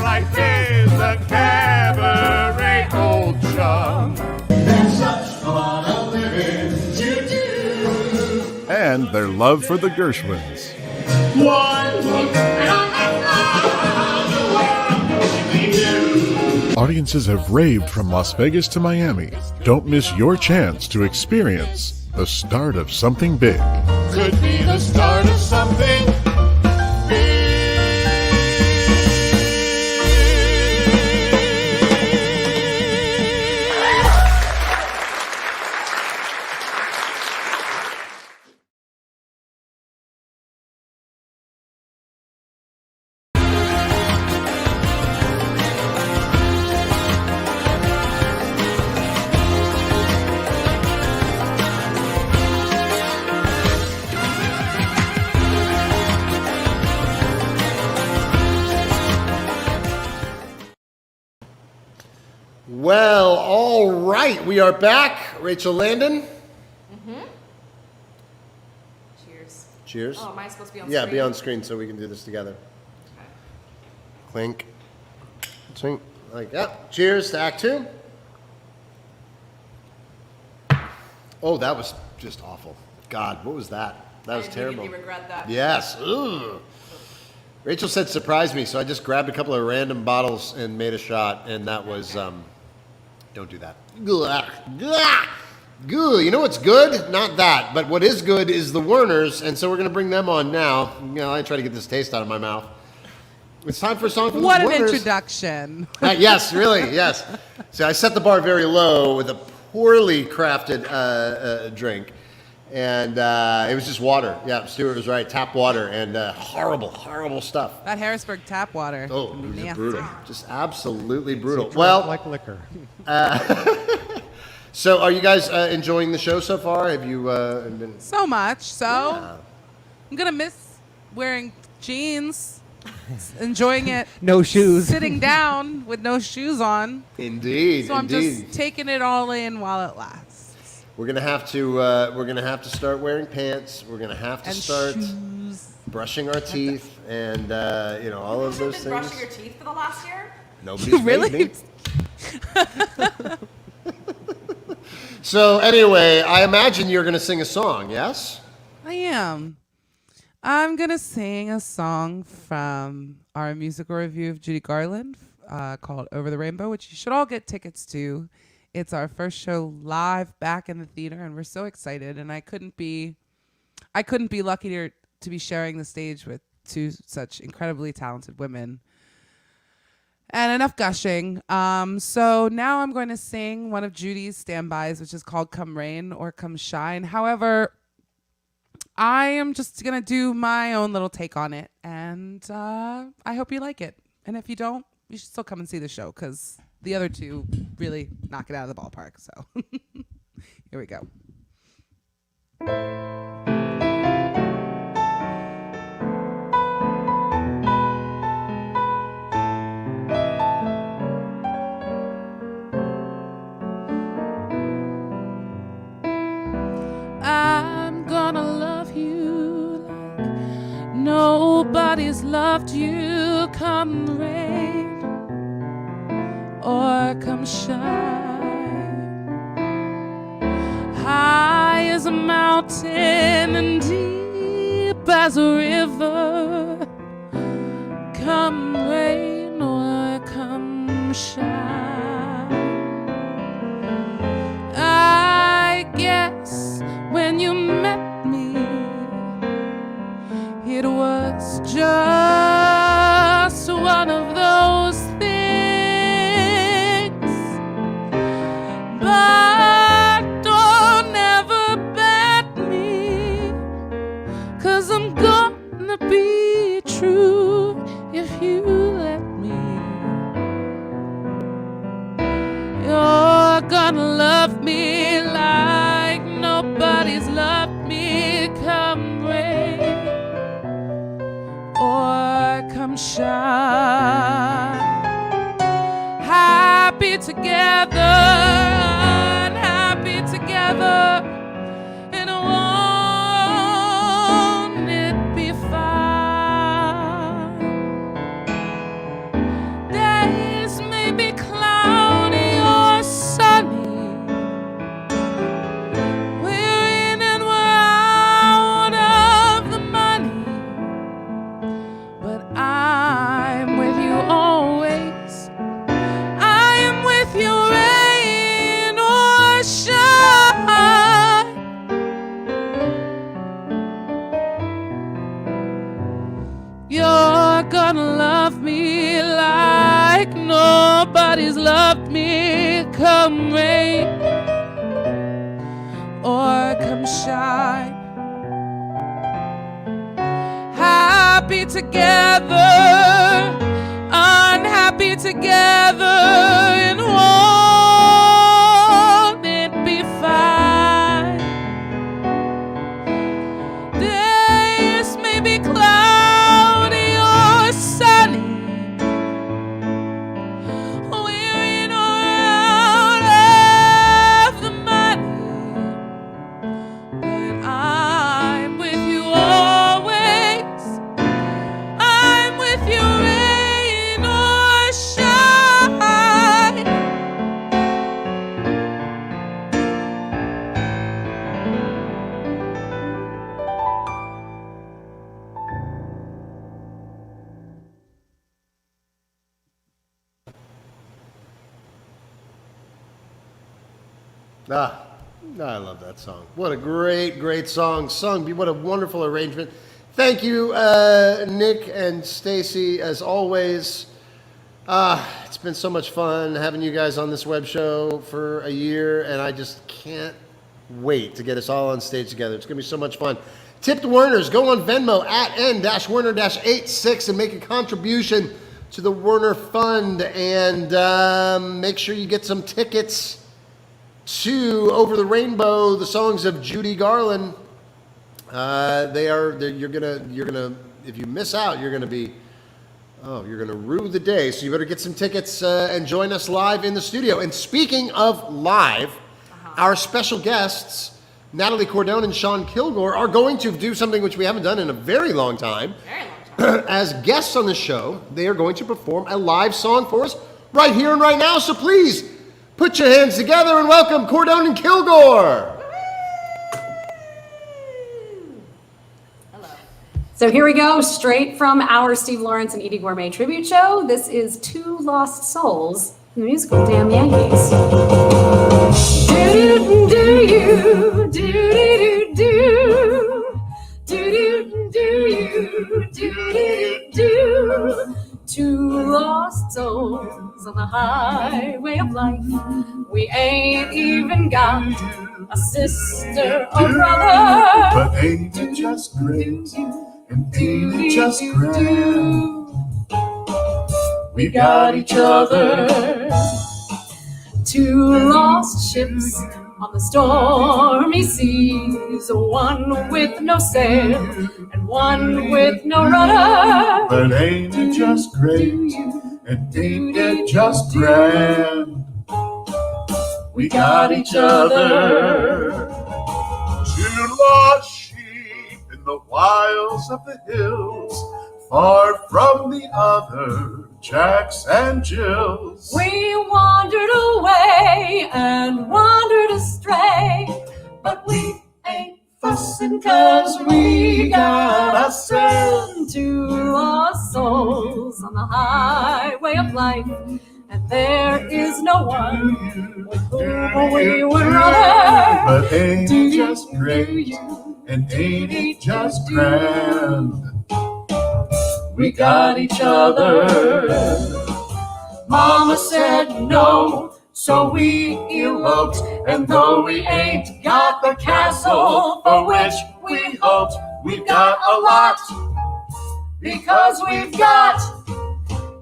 Life is a cabaret, old chum. There's such fun of living to do. And their love for the Gershwins. One look and the world. Audiences have raved from Las Vegas to Miami. Don't miss your chance to experience the start of something big. Could be the start of something big. Well, all right, we are back. Rachel Landon. Mm-hmm. Cheers. Cheers. Oh, am I supposed to be on Yeah, screen? be on screen so we can do this together. Okay. Clink. Clink. Like that. Cheers to Act 2. Oh, that was just awful. God, what was that? That was terrible. I immediately regret that. Yes. Ugh. Rachel said surprise me, so I just grabbed a couple of random bottles and made a shot, and that was, don't do that. Good. You know what's good? Not that, but what is good is the Werners, and so we're going to bring them on now. You know, I try to get this taste out of my mouth. It's time for a song from What the an Werners. introduction. Yes, really, yes. So I set the bar very low with a poorly crafted drink. And it was just water. Yeah, Stuart was right. Tap water and horrible, horrible stuff. That Harrisburg tap water. Oh, it was just brutal. Just absolutely brutal. So Well, like liquor. So are you guys enjoying the show so far? Have you been? So much. So I'm going to miss wearing jeans, enjoying it. No shoes. Sitting down with no shoes on. Indeed, So I'm indeed. just taking it all in while it lasts. We're gonna have to start wearing pants. We're gonna have to start brushing our teeth, and you know, all of those You've things. been brushing your teeth for the last year? Nobody's Really? made me. So anyway, I imagine you're gonna sing a song, yes? I am. I'm going to sing a song from our musical review of Judy Garland called Over the Rainbow, which you should all get tickets to. It's our first show live back in the theater, and we're so excited. And I couldn't be luckier to be sharing the stage with two such incredibly talented women. And enough gushing. So now I'm going to sing one of Judy's standbys, which is called Come Rain or Come Shine. However, I am just going to do my own little take on it. And I hope you like it. And if you don't, you should still come and see the show because the other two really knock it out of the ballpark. So here we go. I'm gonna love you like nobody's loved you. Come rain or come shine, high as a mountain and deep as a river. Come rain or come shine. I guess when you met me, it was just one of those things. But don't ever bet me, 'cause I'm gonna be true if you let me. You're gonna love me like nobody's loved me. Come rain or come shine, happy together, unhappy together, and won't it be fine? Days may be cloudy or sunny, I'm with you always. I am with you, rain or shine. You're gonna love me like nobody's loved me. Come rain or come shine, happy together, unhappy together, and won't it be fine? Days may be cloudy or sunny, we're in or out of the money, but I'm with you always. I'm with you, rain or shine. I love that song. What a great song. Sung, what a wonderful arrangement. Thank you, Nick and Stacy, as always. It's been so much fun having you guys on this web show for a year, and I just can't wait to get us all on stage together. It's going to be so much fun. Tip the Werners. Go on Venmo at n-werner-86 and make a contribution to the Werner Fund, and make sure you get some tickets to Over the Rainbow, the songs of Judy Garland. You're gonna, if you miss out, you're gonna rue the day. So you better get some tickets and join us live in the studio. And speaking of live, our special guests, Natalie Cordone and Shawn Kilgore, are going to do something which we haven't done in a very long time. As guests on the show, they are going to perform a live song for us right here and right now. So please, put your hands together and welcome Cordone Kilgore. So here we go, straight from our Steve Lawrence and Edie Gourmet tribute show. This is Two Lost Souls, the musical Damn Yankees. Do-do-do-do-you, do-do-do-do, do-do-do-do-you. do. Two lost souls on the highway of life. We ain't even got a sister or brother. But ain't it just great? And ain't it just great? We got each other. Two lost ships on the stormy seas, one with no sail and one with no rudder. But ain't it just great? And ain't it just grand? We got each other. Two lost sheep in the wilds of the hills, far from the other Jacks and Jills. We wandered away and wandered astray, but we ain't fussing 'cause we got ourselves two lost souls on the highway of life. And there is no one with whom we would rather. But ain't it just great? And ain't it just grand? We got each other. Mama said no, so we eloped. And though we ain't got the castle for which we hoped, we've got a lot because we've got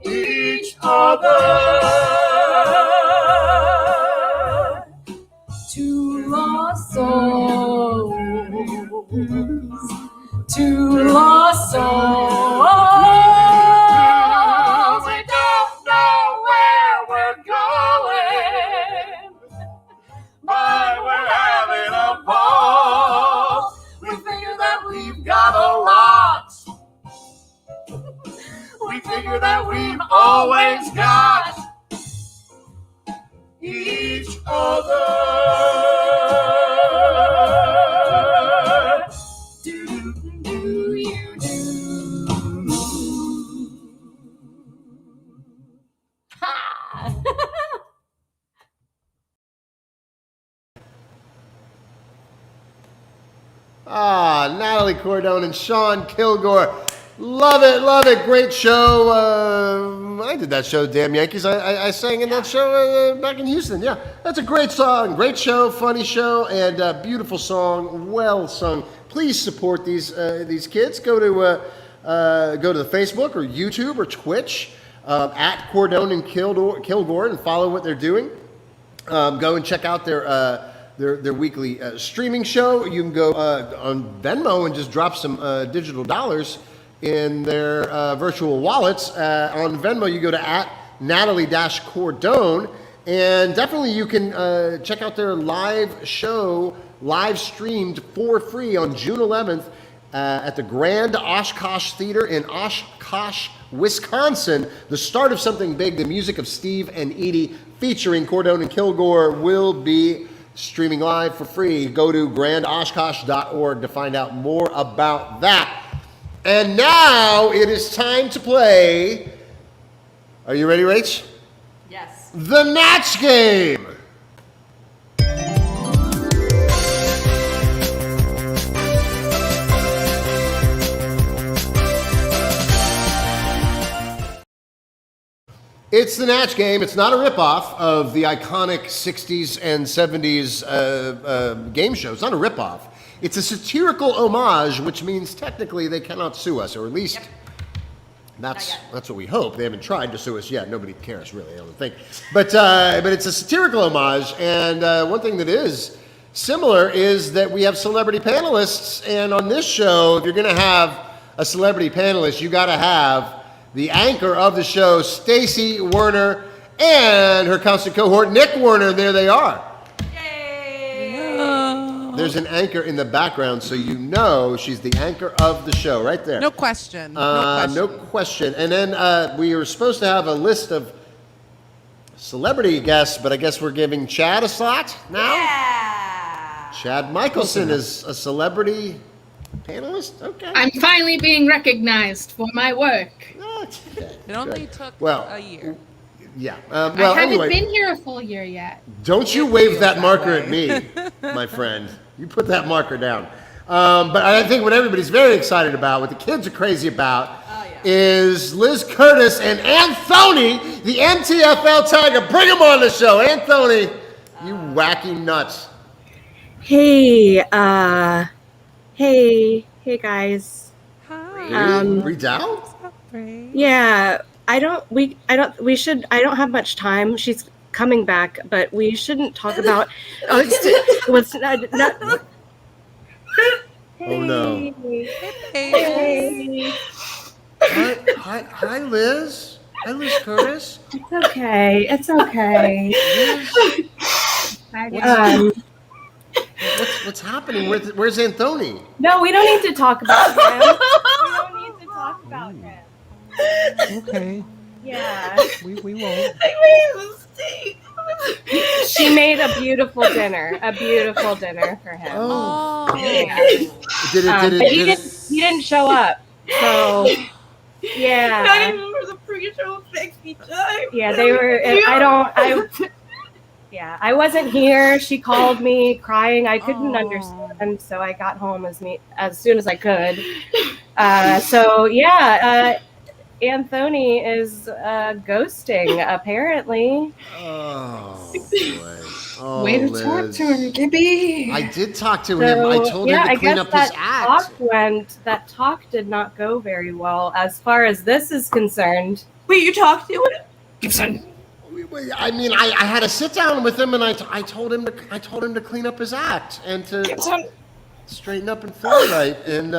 each other. Two lost souls. Two lost souls. We don't know where we're going, but we're having a ball. We figure that we've got a lot. We figure that we've always got each other. Natalie Cordone and Shawn Kilgore. Love it. Great show. I did that show, Damn Yankees. I sang in that show back in Houston. Yeah, that's a great song. Great show, funny show, and beautiful song. Well sung. Please support these kids. Go to the Facebook or YouTube or Twitch at Cordone and Kilgore and follow what they're doing. Go and check out their weekly streaming show. You can go on Venmo and just drop some digital dollars in their virtual wallets. On Venmo, you go to at Natalie-Cordone, and definitely you can check out their live show, live streamed for free on June 11th at the Grand Oshkosh Theater in Oshkosh, Wisconsin. The start of something big. The music of Steve and Edie featuring Cordone and Kilgore will be streaming live for free. Go to grandoshkosh.org to find out more about that. And now it is time to play. Are you ready, Rach? Yes. The Natch Game. It's the Natch Game. It's not a ripoff of the iconic 60s and 70s game show. It's not a ripoff. It's a satirical homage, which means technically they cannot sue us, or at least that's what we hope. They haven't tried to sue us yet. Nobody cares, really, I don't think. But it's a satirical homage, and one thing that is similar is that we have celebrity panelists, and on this show, if you're going to have a celebrity panelist, you got to have the anchor of the show, Stacy Werner, and her constant cohort, Nick Werner. There they are. There's an anchor in the background, so you know she's the anchor of the show, right there. No question. No question. And then we were supposed to have a list of celebrity guests, but I guess we're giving Chad a slot now? Yeah. Chad Michelson is a celebrity panelist? Okay. I'm finally being recognized for my work. It only took a year. Yeah. I haven't anyway, been here a full year yet. don't you wave that marker at me, my friend. You put that marker down. But I think what everybody's very excited about, what the kids are crazy about, is Liz Curtis and Anthony, the MTFL Tiger. Bring him on the show. Anthony, you wacky nuts. Hey, hey guys. Hi. Redoubt? Yeah, I don't have much time. She's coming back, but we shouldn't talk about, what's not. Oh no. Hey. Hi, Liz. Hi, Liz Curtis. It's okay. What's happening? Where's Anthony? No, we don't need to talk about him. Okay. Yeah. We won't. I made a mistake. She made a beautiful dinner for him. Oh. Yeah. Did But he didn't show up. So yeah. Not even for the pre-show sexy time. Yeah, they were. I wasn't here. She called me crying. I couldn't understand, so I got home as soon as I could. Anthony is ghosting apparently. Oh boy. Oh, Way to Liz. talk to him, Gibby. I did talk to him. I told him to clean up his act. That talk did not go very well as far as this is concerned. Wait, you talked to him? Gibson. I mean, I had a sit down with him, and I told him to clean up his act and to straighten up and feel right. And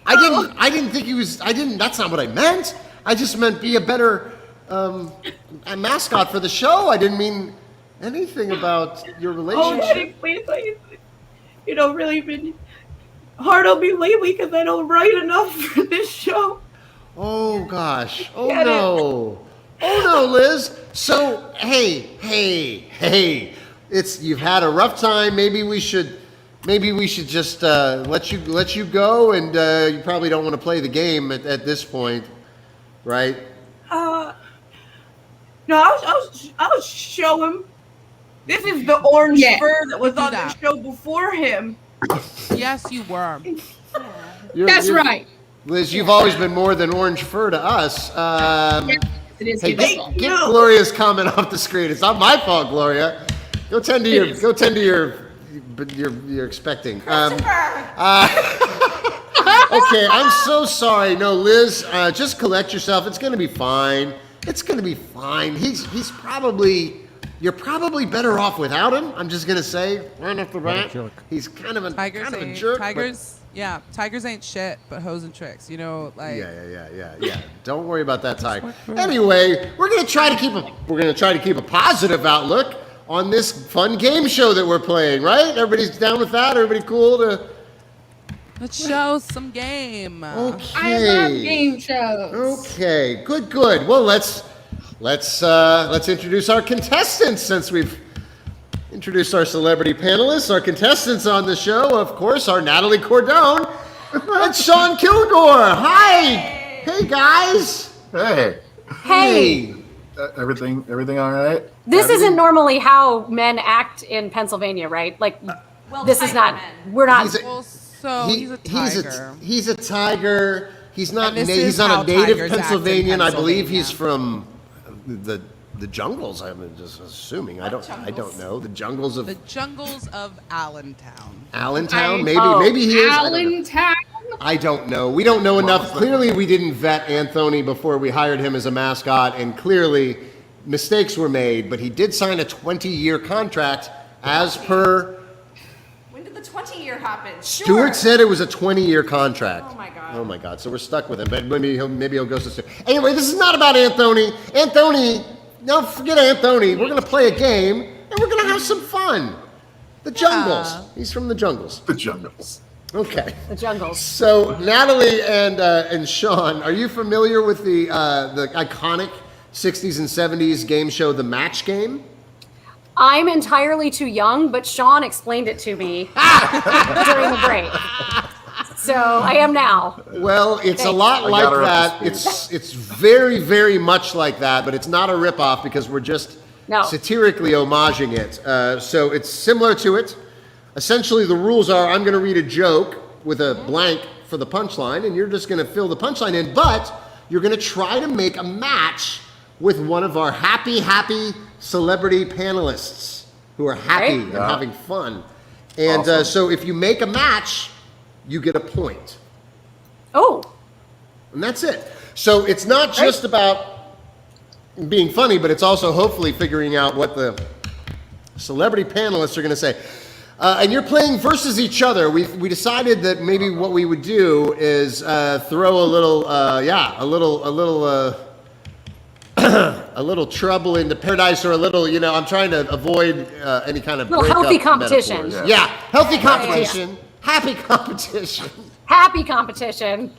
I didn't think he was. That's not what I meant. I just meant be a better a mascot for the show. I didn't mean anything about your relationship. Please, really been hard on me lately because I don't write enough for this show. Oh gosh. Oh no. Oh no, Liz. So hey. You've had a rough time. Maybe we should just let you go, and you probably don't want to play the game at this point, right? No, I'll show him. This is the orange fur that was on the show before him. Yes, you were. That's right. Liz, you've always been more than orange fur to us. It is Hey, get Gloria's comment off the screen. It's not my fault, Gloria. Go tend to your you're expecting. Okay, I'm so sorry. No, Liz, just collect yourself. It's gonna be fine. It's gonna be fine. You're probably better off without him. I'm just gonna say right off the bat. He's kind of a jerk. Tigers ain't shit, but hoes and tricks. Yeah. Don't worry about that, Tiger. Anyway, we're gonna try to keep a positive outlook on this fun game show that we're playing, right? Everybody's down with that? Everybody cool to... Let's show some game. Okay. I love game shows. Okay, good. Well, let's introduce our contestants since we've introduced our celebrity panelists. Our contestants on the show, of course, are Natalie Cordone and Shawn Kilgore. Hi. Hey, guys. Hey. Everything all right? This isn't normally how men act in Pennsylvania, right? This is not. We're not. He's a tiger. He's a tiger. He's not. He's not a native tigers act in Pennsylvanian. I believe Pennsylvania. he's from the jungles. I'm just assuming. I don't know. The jungles of Allentown. Allentown. Maybe he is. Allentown. I don't know. We don't know enough. Clearly, we didn't vet Anthony before we hired him as a mascot, and clearly mistakes were made. But he did sign a 20-year contract as per. When did the 20-year happen? Stuart said it was a 20-year contract. Oh my god. Oh my god. So we're stuck with him. But maybe he'll go to Stuart. Anyway, this is not about Anthony. No, forget Anthony. We're gonna play a game and we're gonna have some fun. The jungles. He's from the jungles. The jungles. Okay. The jungles. So Natalie and Shawn, are you familiar with the iconic 60s and 70s game show, The Match Game? I'm entirely too young, but Shawn explained it to me during the break. So I am now. Well, it's a lot like that. It's very, very much like that, but it's not a ripoff because we're just satirically homaging it. So it's similar to it. Essentially, the rules are I'm going to read a joke with a blank for the punchline, and you're just going to fill the punchline in, but you're going to try to make a match with one of our happy celebrity panelists who are happy and having fun. And Awesome. So if you make a match, you get a point. Oh. And that's it. So it's not just about being funny, but it's also hopefully figuring out what the celebrity panelists are going to say. And you're playing versus each other. We decided that maybe what we would do is throw a little, a little trouble into paradise, or a little, I'm trying to avoid any kind of little breakup healthy competition. metaphors. Yeah, healthy competition, happy competition. Happy competition.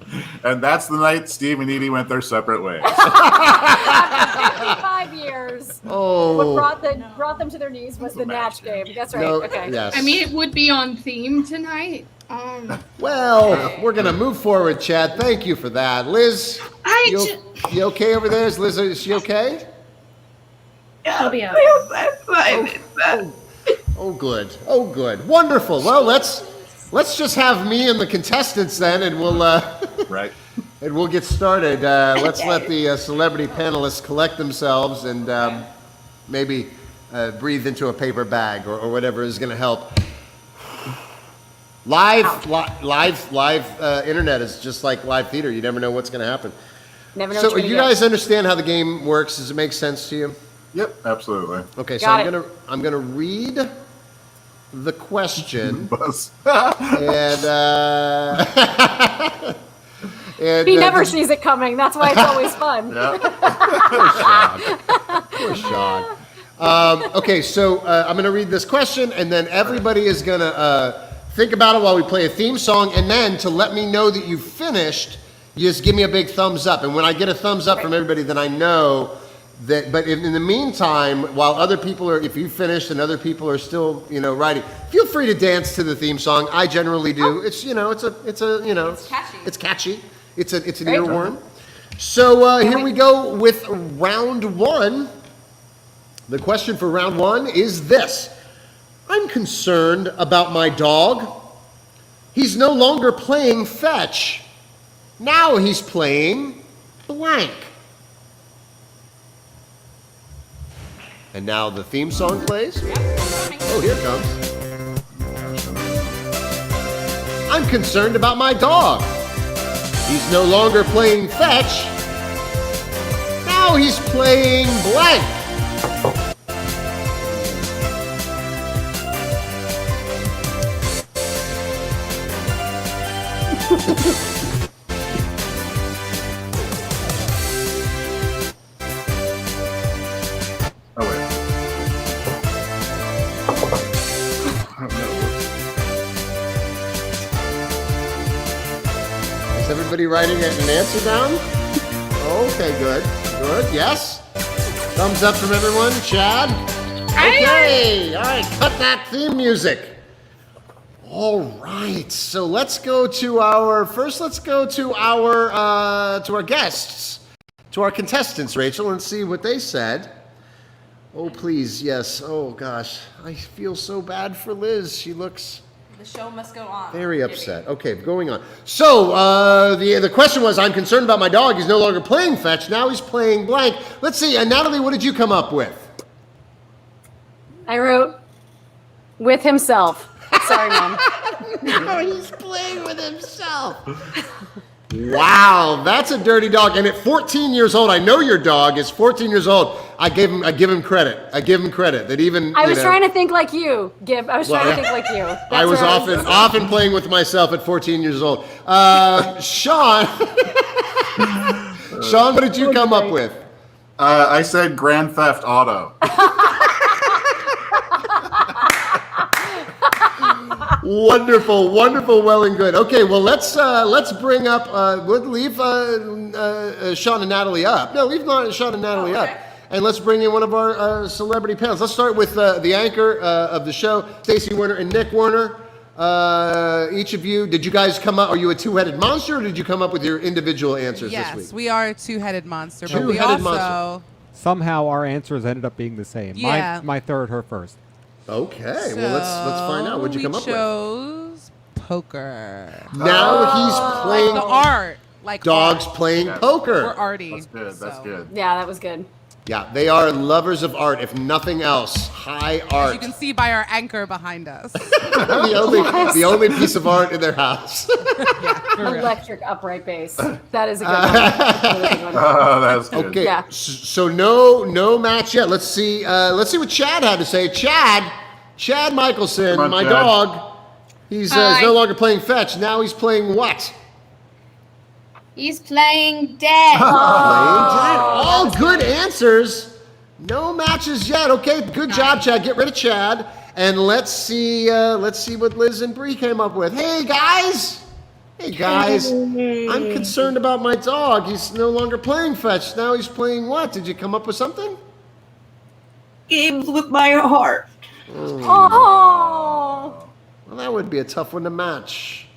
And that's the night Steve and Edie went their separate ways. After 55 years. Oh. What brought them to their knees was the Natch game. That's right. No, okay. yes. I mean, it would be on theme tonight. Well, we're going to move forward, Chad. Thank you for that. Liz, you okay over there? Is she okay? I'll be out. Oh, good. Oh, good. Wonderful. Well, let's just have me and the contestants then, and we'll right. And we'll get started. Let's let the celebrity panelists collect themselves and maybe breathe into a paper bag or whatever is going to help. Live internet is just like live theater. You never know what's going to happen. Never know. So you guys understand how the game works? Does it make sense to you? Yep, absolutely. Okay, so I'm gonna read the question. and and he never sees it coming. That's why it's always fun. Poor Sean. Okay, so I'm gonna read this question, and then everybody is gonna think about it while we play a theme song, and then to let me know that you've finished, you just give me a big thumbs up. And when I get a thumbs up from everybody, then I know that. But in the meantime, while other people are, if you finished and other people are still, writing, feel free to dance to the theme song. I generally do. It's it's catchy. It's an earworm. So here we go with round one. The question for round one is this. I'm concerned about my dog. He's no longer playing fetch. Now he's playing blank. And now the theme song plays. Oh, here it comes. I'm concerned about my dog. He's no longer playing fetch. Now he's playing blank. Is everybody writing an answer down? Okay, good. Good, yes. Thumbs up from everyone. Chad? Okay, all right, cut that theme music. All right, so let's go to our guests, to our contestants, Rachel, and see what they said. Oh, please, yes. Oh, gosh, I feel so bad for Liz. She looks The show must go on. very upset. Okay, going on. So the question was, I'm concerned about my dog. He's no longer playing fetch. Now he's playing blank. Let's see, Natalie, what did you come up with? I wrote with himself. Sorry, Mom. No, he's playing with himself. Wow, that's a dirty dog. And at 14 years old, I know your dog is 14 years old. I give him credit. I give him credit that even I was trying to think like you, Gib. I was trying to think like you. I was often playing with myself at 14 years old. Sean, what did you come up with? I said Grand Theft Auto. Wonderful, well and good. Okay, well let's bring up. We'll leave Sean and Natalie up. No, leave Sean and Natalie up, and let's bring in one of our celebrity panels. Let's start with the anchor of the show, Stacey Werner and Nick Werner. Each of you, did you guys come up? Are you a two-headed monster, or did you come up with your individual answers this week? Yes, we are a two-headed monster, Two-headed monster. Somehow our answers ended up being the same. Yeah. My third, her first. Okay, well let's find out. What'd you come up with? Chose poker. Now he's playing the art, like dogs art. playing poker. We're arty. That's good. That's good. Yeah, that was good. Yeah, they are lovers of art, if nothing else. High As art. you can see by our anchor behind us. the only piece of art in their house. Electric upright bass. That is a good one. That's a really good one. Oh, that's good. Okay, Yeah. so no match yet. Let's see what Chad had to say. Chad Michelson, Come on, my Chad. dog. He's no longer playing fetch. Now he's playing what? He's playing dead. All good answers. No matches yet. Okay, good job, Chad. Get rid of Chad, and let's see what Liz and Bree came up with. Hey guys, I'm concerned about my dog. He's no longer playing fetch. Now he's playing what? Did you come up with something? Games with my heart. Oh. Well, that would be a tough one to match.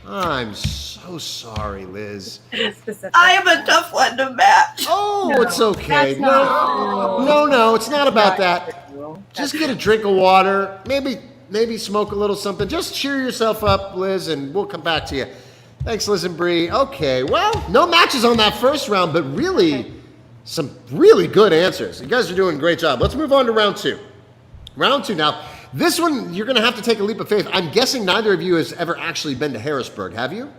I'm so sorry, Liz. I am a tough one to match. Oh, it's okay. That's not- No, it's not about that. Just get a drink of water. Maybe smoke a little something. Just cheer yourself up, Liz, and we'll come back to you. Thanks, Liz and Bree. Okay, well, no matches on that first round, but really, some really good answers. You guys are doing a great job. Let's move on to round two. Round two now. This one, you're going to have to take a leap of faith. I'm guessing neither of you has ever actually been to Harrisburg, have you?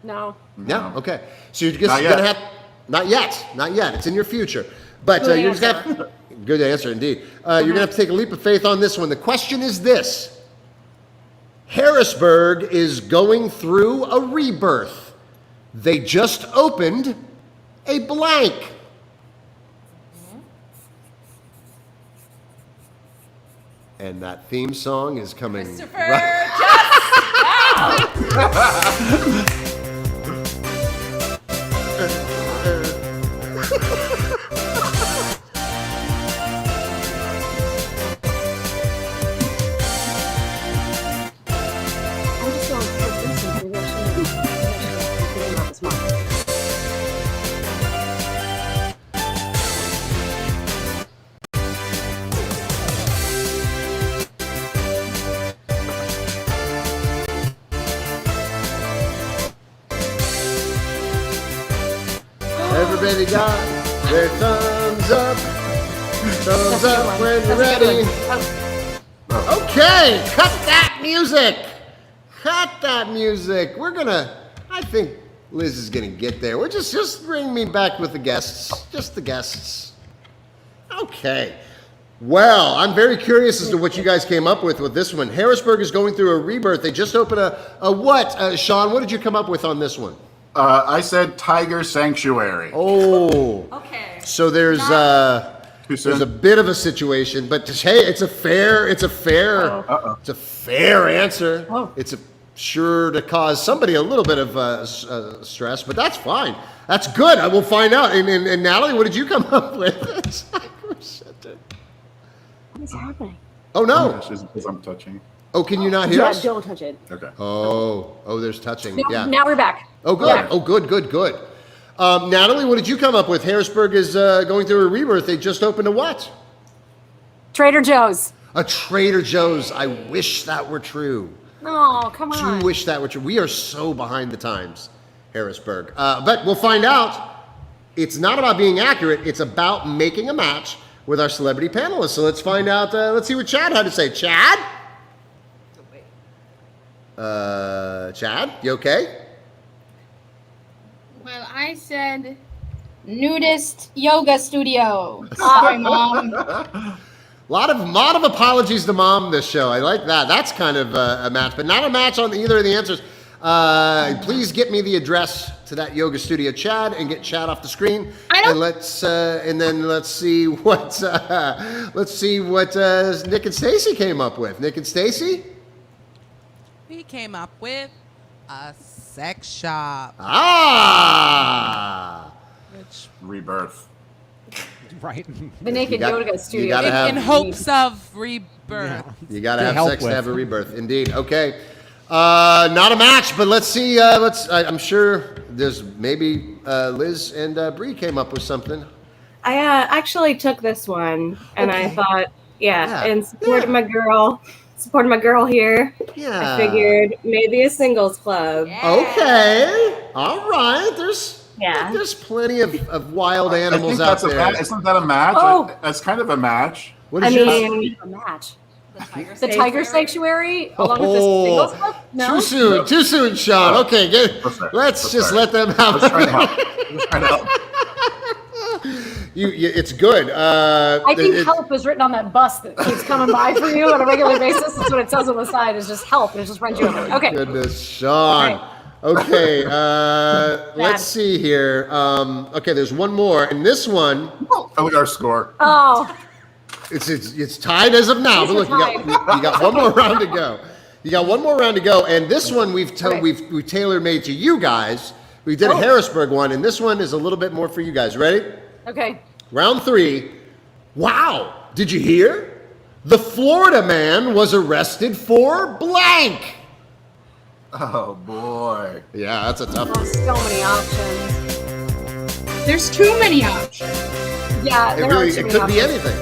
No. Yeah, okay. So you're just Not going to yet. have... Not yet. It's in your future. But Good you're just going to have... Good answer, indeed. You're going to have to take a leap of faith on this one. The question is this. Harrisburg is going through a rebirth. They just opened a blank. And that theme song is coming. Christopher, I'm just going to put this in. Maybe I shouldn't have this much. Everybody got their thumbs up. Thumbs up when you're That's a ready. good one. Okay, cut that music. Cut that music. I think Liz is gonna get there. Just bring me back with the guests. Just the guests. Okay. Well, I'm very curious as to what you guys came up with this one. Harrisburg is going through a rebirth. They just opened a what? Sean, what did you come up with on this one? I said Tiger Sanctuary. Oh. Okay. So there's a bit of a situation, but hey, it's a fair answer. Oh. It's sure to cause somebody a little bit of stress, but that's fine. That's good. I will find out. And Natalie, what did you come up with? What is happening? Oh no! Because I'm touching. Oh, can you not hear Yeah, us? don't touch it. Okay. Oh, there's touching. No, Yeah. Now we're back. Oh, good. Yeah. Oh, good. Natalie, what did you come up with? Harrisburg is going through a rebirth. They just opened a what? Trader Joe's. A Trader Joe's. I wish that were true. Oh, come on. Do wish that were true. We are so behind the times, Harrisburg. But we'll find out. It's not about being accurate. It's about making a match with our celebrity panelists. So let's find out. Let's see what Chad had to say. Chad? Chad, you okay? Well, I said nudist yoga studio. Sorry, Mom. lot of apologies to Mom this show. I like that. That's kind of a match, but not a match on either of the answers. Please get me the address to that yoga studio, Chad, and get Chad off the screen. And let's see what Nick and Stacy came up with. Nick and Stacy? We came up with a sex shop. Ah! Which Rebirth. Right. The Naked Yoga Studio. In hopes of rebirth. You gotta have sex to have a rebirth. Indeed. Okay. Not a match, but let's see. I'm sure there's maybe Liz and Bree came up with something. I actually took this one, and I thought Yeah, and supporting my girl. Supporting my girl here. Yeah. I figured maybe a singles club. Okay. All right. There's plenty of wild animals out there. Isn't that a match? Oh. That's kind of a match. What I is yours? mean, a match. The Tiger Sanctuary, along with the singles club? No? Too soon, Sean. Okay, let's just let them have it. It's good. I think help is written on that bus that keeps coming by for you on a regular basis. That's what it says on the side. Is just help. And it just runs you over. Okay. Goodness, Sean. Right. Okay, let's see here. Okay, there's one more, and this one. Oh, look at our score. Oh. It's tied as of now. But look, you got one more round to go. You got one more round to go, and this one we've tailor made to you guys. We did a Harrisburg one, and this one is a little bit more for you guys. Ready? Okay. Round 3. Wow! Did you hear? The Florida man was arrested for blank. Oh boy. Yeah, that's a tough one. So many options. There's too many options. Yeah, It could be anything.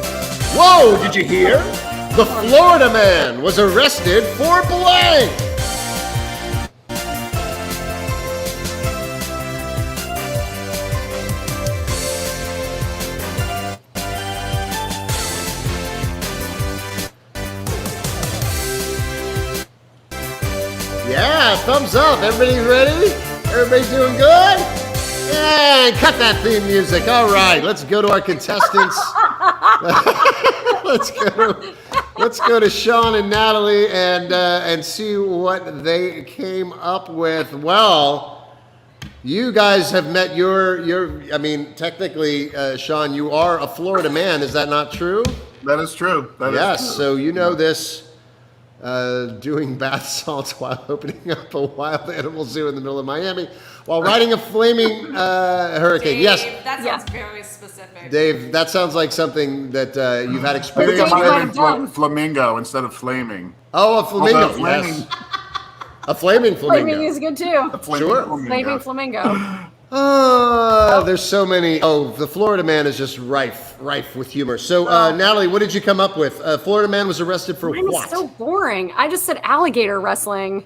Whoa! Did you hear? The Florida man was arrested for blank. Yeah, thumbs up. Everybody ready? Everybody doing good? And cut that theme music. All right, let's go to our contestants. Let's go to Sean and Natalie and see what they came up with. Well, you guys have met your. I mean, technically, Sean, you are a Florida man. Is that not true? That is true. Yes. So you know this. Doing bath salts while opening up a wild animal zoo in the middle of Miami while riding a flaming hurricane. Dave, Yes. That sounds very specific. Dave, that sounds like something that you've had experience I think I might with. have been flamingo instead of flaming. Oh, a flamingo. Flaming. Yes. A flaming flamingo. Flaming is good too. Sure. Flaming flamingo. There's so many. Oh, the Florida man is just rife with humor. So, Natalie, what did you come up with? Florida man was arrested for Mine what? is so boring. I just said alligator wrestling.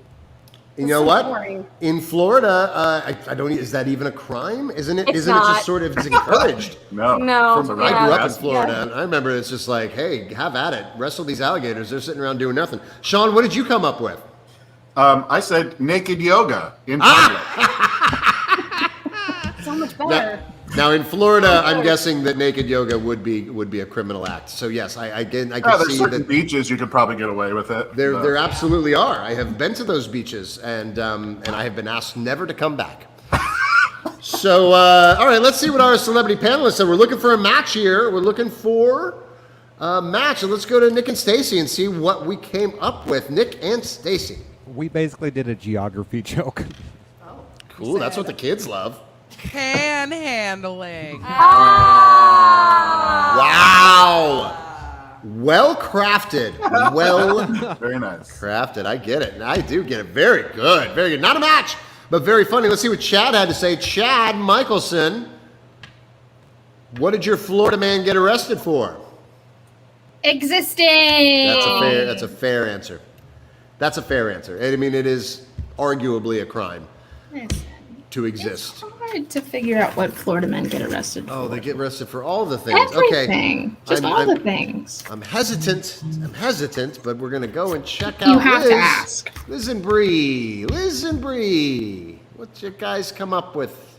You know so what? boring. In Florida, I don't. Is that even a crime? Isn't it? It's Isn't it not. just sort of it's encouraged? No. I grew up in Yeah. Florida, and I remember it's just like, hey, have at it. Wrestle these alligators. They're sitting around doing nothing. Sean, what did you come up with? I said naked yoga in public. So much better. Now in Florida, I'm guessing that naked yoga would be a criminal act. So yes, I can There's see certain that beach you could probably get away with it. there absolutely are. I have been to those beaches, and I have been asked never to come back. So all right, let's see what our celebrity panelists said. We're looking for a match here. We're looking for a match, and let's go to Nick and Stacy and see what we came up with. Nick and Stacy. We basically did a geography joke. Cool. That's what the kids love. Panhandling. Wow. Well crafted. Well very nice. Crafted. I get it. I do get it. Very good. Very good. Not a match, but very funny. Let's see what Chad had to say. Chad Michelson, what did your Florida man get arrested for? Existing. That's a fair answer. That's a fair answer. I mean, it is arguably a crime to exist. It's hard to figure out what Florida men get arrested for. Oh, they get arrested for all the things. Everything. Okay. Just all the things. I'm hesitant, but we're going to go and check out You have to ask. Liz and Bree. What you guys come up with?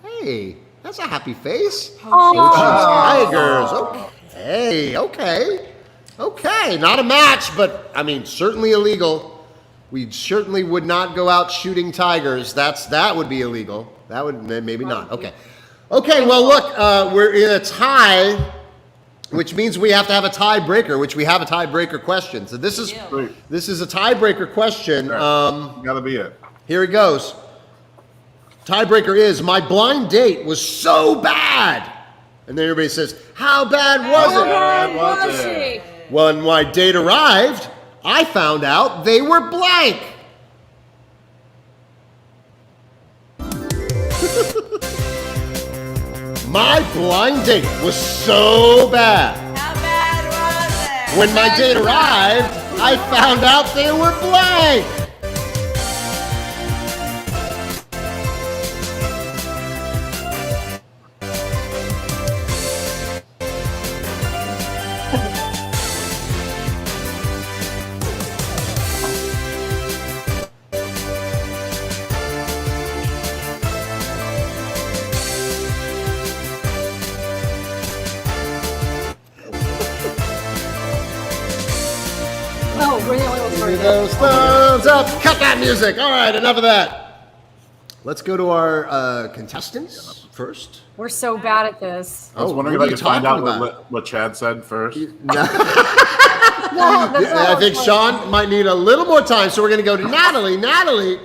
Hey, that's a happy face. Tigers. Okay. Not a match, but I mean, certainly illegal. We certainly would not go out shooting tigers. That would be illegal. That would maybe not. Okay. Well, look, we're in a tie, which means we have to have a tiebreaker. Which we have a tiebreaker question. So this is a tiebreaker question. Gotta be it. Here it goes. Tiebreaker is: my blind date was so bad, and then everybody says, "How bad was it?" When my date arrived, I found out they were blank. My blind date was so bad. How bad When my date arrived, I found out they were blank. Oh, we're the only ones Give me who are those thumbs up. Cut that music. All right, enough of that. Let's go to our contestants first. We're so bad at this. I was wondering if I could find out what Chad said first. I think Shawn might need a little more time, so we're going to go to Natalie. Natalie,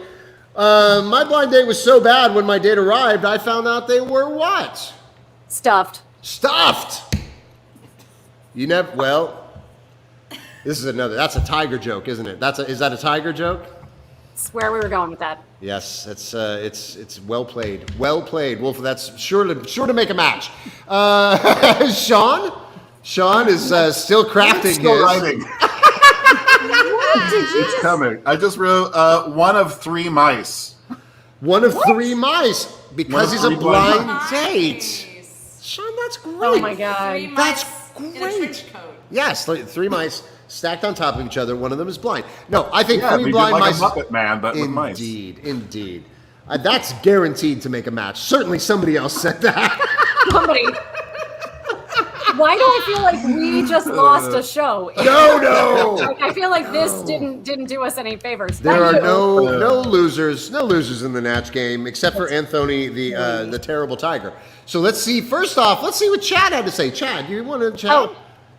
my blind date was so bad when my date arrived, I found out they were what? Stuffed. Stuffed. You never, well, this is another, that's a tiger joke, isn't it? Is that a tiger joke? That's where we were going with that. Yes, it's well played. Well played, Wolf. That's sure to make a match. Shawn is still crafting Still his. writing. What did you It's coming. I just wrote one of three mice. One of three mice because he's a three blind blind date. Shawn, that's great. Oh my god. That's great. Yes, three mice stacked on top of each other. One of them is blind. No, I think three we blind did like mice. a Muppet Man, but with mice. Indeed. That's guaranteed to make a match. Certainly, somebody else said that. Somebody. Why do I feel like we just lost a show? No. I feel like this didn't do us any favors. There are Thank you. no losers in the Natch game except for Anthony, the terrible tiger. So let's see. First off, let's see what Chad had to say. Chad, you want to Chad? Oh.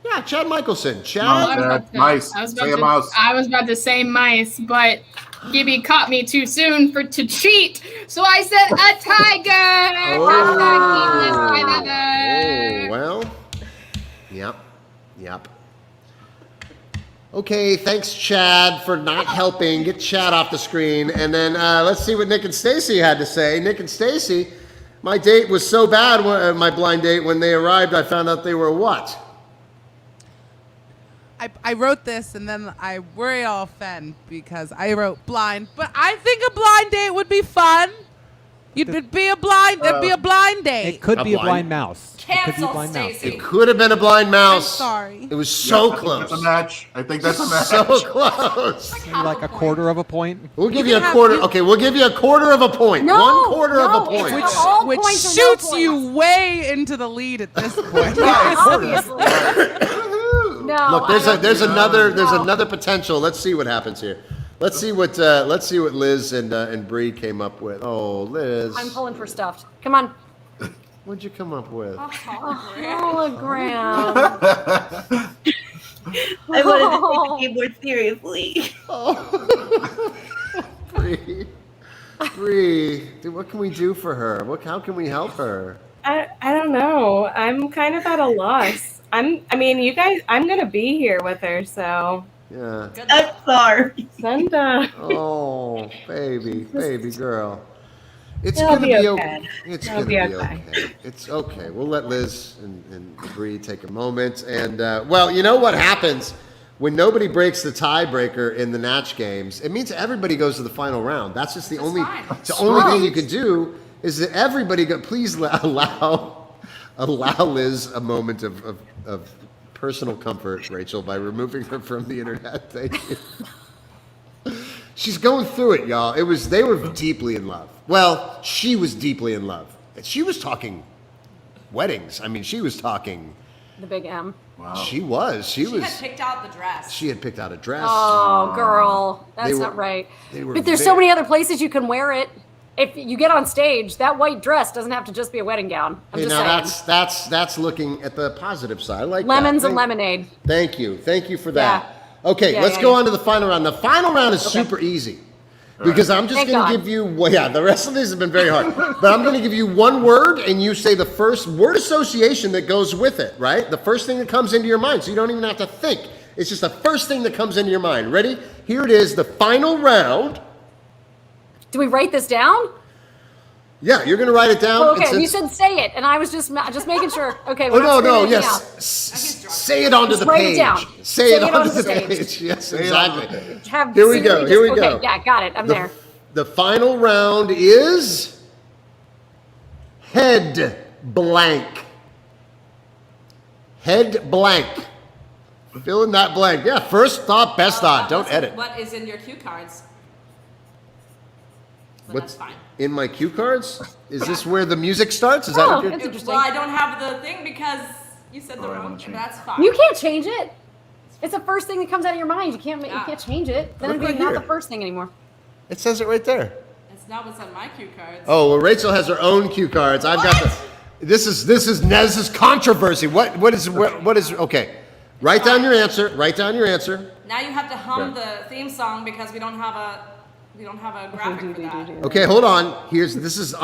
Yeah, Chad Michelson. Chad. Mice. I was Say a mouse. about to say mice, but Gibby caught me too soon to cheat, so I said a tiger. Oh, well. Yep. Okay, thanks, Chad, for not helping. Get Chad off the screen. And then let's see what Nick and Stacy had to say. Nick and Stacy, my date was so bad, my blind date, when they arrived, I found out they were what? I wrote this and then I worry I'll offend because I wrote blind, but I think a blind date would be fun. It'd be a blind date. It could be a blind mouse. Cancel, Stacy. It could have been a blind mouse. I'm sorry. It was so close. I think that's a match. So close. Like a quarter of a point. We'll give you a quarter. Okay, we'll give you a quarter of a point. No, 1/4 of a point. Which shoots you way into the lead at this point. Obviously. No. Look, there's another potential. Let's see what happens here. Let's see what Liz and Bree came up with. Oh, Liz. I'm pulling for stuffed. Come on. What'd you come up with? Hologram. I wanted to take the game more seriously. Bree, what can we do for her? How can we help her? I don't know. I'm kind of at a loss. I'm gonna be here with her, so. Yeah. I'm sorry. Senda. Oh, baby girl. It's It'll gonna be be okay. okay. It's gonna be okay. It's okay. We'll let Liz and Bree take a moment. And well, you know what happens when nobody breaks the tiebreaker in the Natch games? It means everybody goes to the final round. That's just the only thing you can do is that everybody go. Please allow Liz a moment of personal comfort, Rachel, by removing her from the internet. Thank you. She's going through it, y'all. They were deeply in love. Well, she was deeply in love. She was talking weddings. I mean, she was talking. The big M. Wow. She was. She had picked out the dress. She had picked out a dress. Oh, girl. That's not right. But there's so many other places you can wear it. If you get on stage, that white dress doesn't have to just be a wedding gown. I'm just saying. That's looking at the positive side. I like lemons that. and lemonade. Thank you for that. Yeah. Okay, let's go on to the final round. The final round is super easy because I'm just going to give you. Well, yeah, the rest of these have been very hard, but I'm going to give you one word, and you say the first word association that goes with it. Right, the first thing that comes into your mind, so you don't even have to think. It's just the first thing that comes into your mind. Ready? Here it is. The final round. Do we write this down? Yeah, you're going to write it down. Oh, okay, you said say it, and I was just making sure. Okay. Oh no, yes. Say it onto the page. Write it down. Say it on the stage. Yes, exactly. Here we go. Here we go. Okay, yeah, got it. I'm there. The final round is head blank. Head blank. Fill in that blank. Yeah, first thought, best thought. Don't edit. What is in your cue cards? But What's that's fine. in my cue cards? Is this where the music starts? Is that what you're... That's interesting. Well, I don't have the thing because you said the wrong. That's fine. You can't change it. It's the first thing that comes out of your mind. You can't change it. Then Look it'd be right not here. the first thing anymore. It says it right there. It's not what's on my cue cards. Oh, well, Rachel has her own cue cards. I've got the... This is controversy. What is okay. Write down your answer. Write down your answer. Now you have to hum the theme song because we don't have a graphic for that. Okay, hold on. This is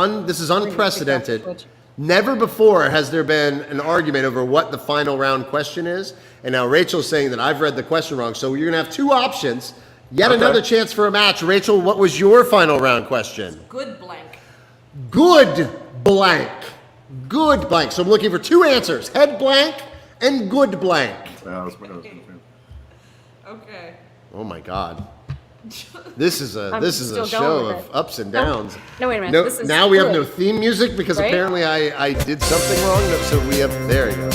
unprecedented. Never before has there been an argument over what the final round question is. And now Rachel's saying that I've read the question wrong. So you're going to have two options. Yet another chance for a match. Rachel, what was your final round question? Good blank. Good blank. Good blank. So I'm looking for two answers. Head blank and good blank. Okay. Oh my God. This is a show of ups and downs. No, wait a minute. This is now we have good. no theme music because Right? apparently I did something wrong. So we have, there you go.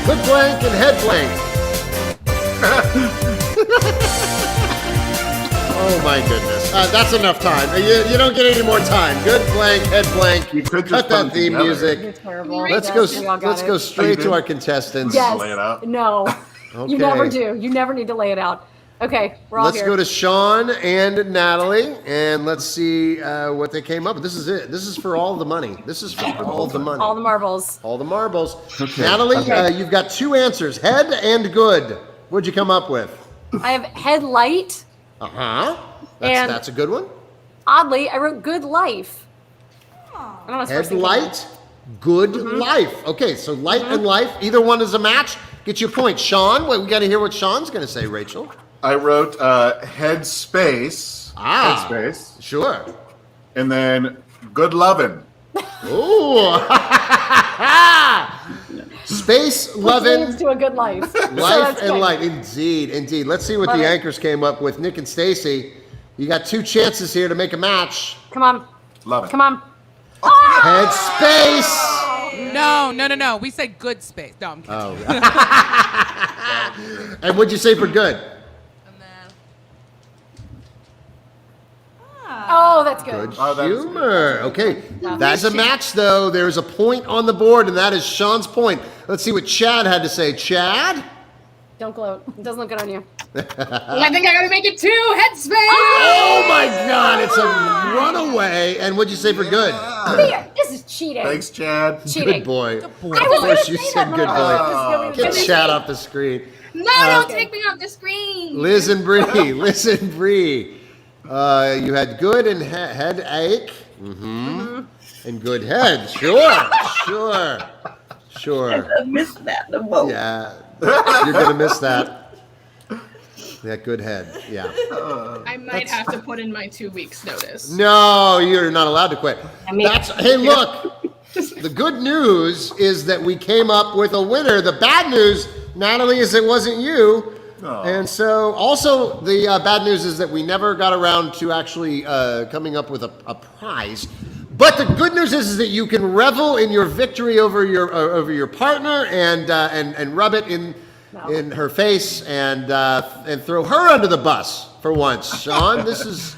Good blank and head blank. Oh my goodness. That's enough time. You don't get any more time. Good blank, head blank. You could cut that theme music. You're terrible. Let's go straight to our contestants. Yes. Lay it out. No. Okay. You never do. You never need to lay it out. Okay, we're all Let's here. go to Shawn and Natalie, and let's see what they came up with. This is it. This is for all the money. This is for all the money. All the marbles. All the marbles. Natalie, you've got two answers, head and good. What'd you come up with? I have headlight. Uh-huh. And- That's a good one. Oddly, I wrote good life. I don't know what's first thing came up. Headlight, good life. Okay, so light and life, either one is a match. Get you a point. Shawn, we got to hear what Shawn's going to say, Rachel. I wrote headspace. Headspace. Sure. And then good lovin'. Ooh. Space, lovin'. Leads to a good life. Life and light, indeed, indeed. Let's see what Love the it. anchors came up with. Nick and Stacy, you got two chances here to make a match. Come on. Love it. Come on. Headspace. No. We say good space. No, I'm kidding. Oh. And what'd you say for good? Oh, that's good. Good humor. Okay, that's a match, though. There's a point on the board, and that is Shawn's point. Let's see what Chad had to say. Chad? Don't gloat. It doesn't look good on you. I think I gotta make it 2. Headspace. Oh my God! It's a runaway. And what'd you say for good? Here, this is cheating. Thanks, Chad. Cheating. Good boy. I Of was course gonna you say said that, good but boy. Get Chad off the screen. No, don't take me off the screen. Liz and Bree. Liz and Bree. You had good and headache. Mm-hmm. And good head. Sure. I missed that the most. Yeah. You're going to miss that. That good head. Yeah. I might have to put in my 2 weeks notice. No, you're not allowed to quit. Hey, look. The good news is that we came up with a winner. The bad news, Natalie, is it wasn't you. Oh. And so, also, the bad news is that we never got around to actually coming up with a prize. But the good news is that you can revel in your victory over your partner and rub it in her face and throw her under the bus for once. Shawn, this is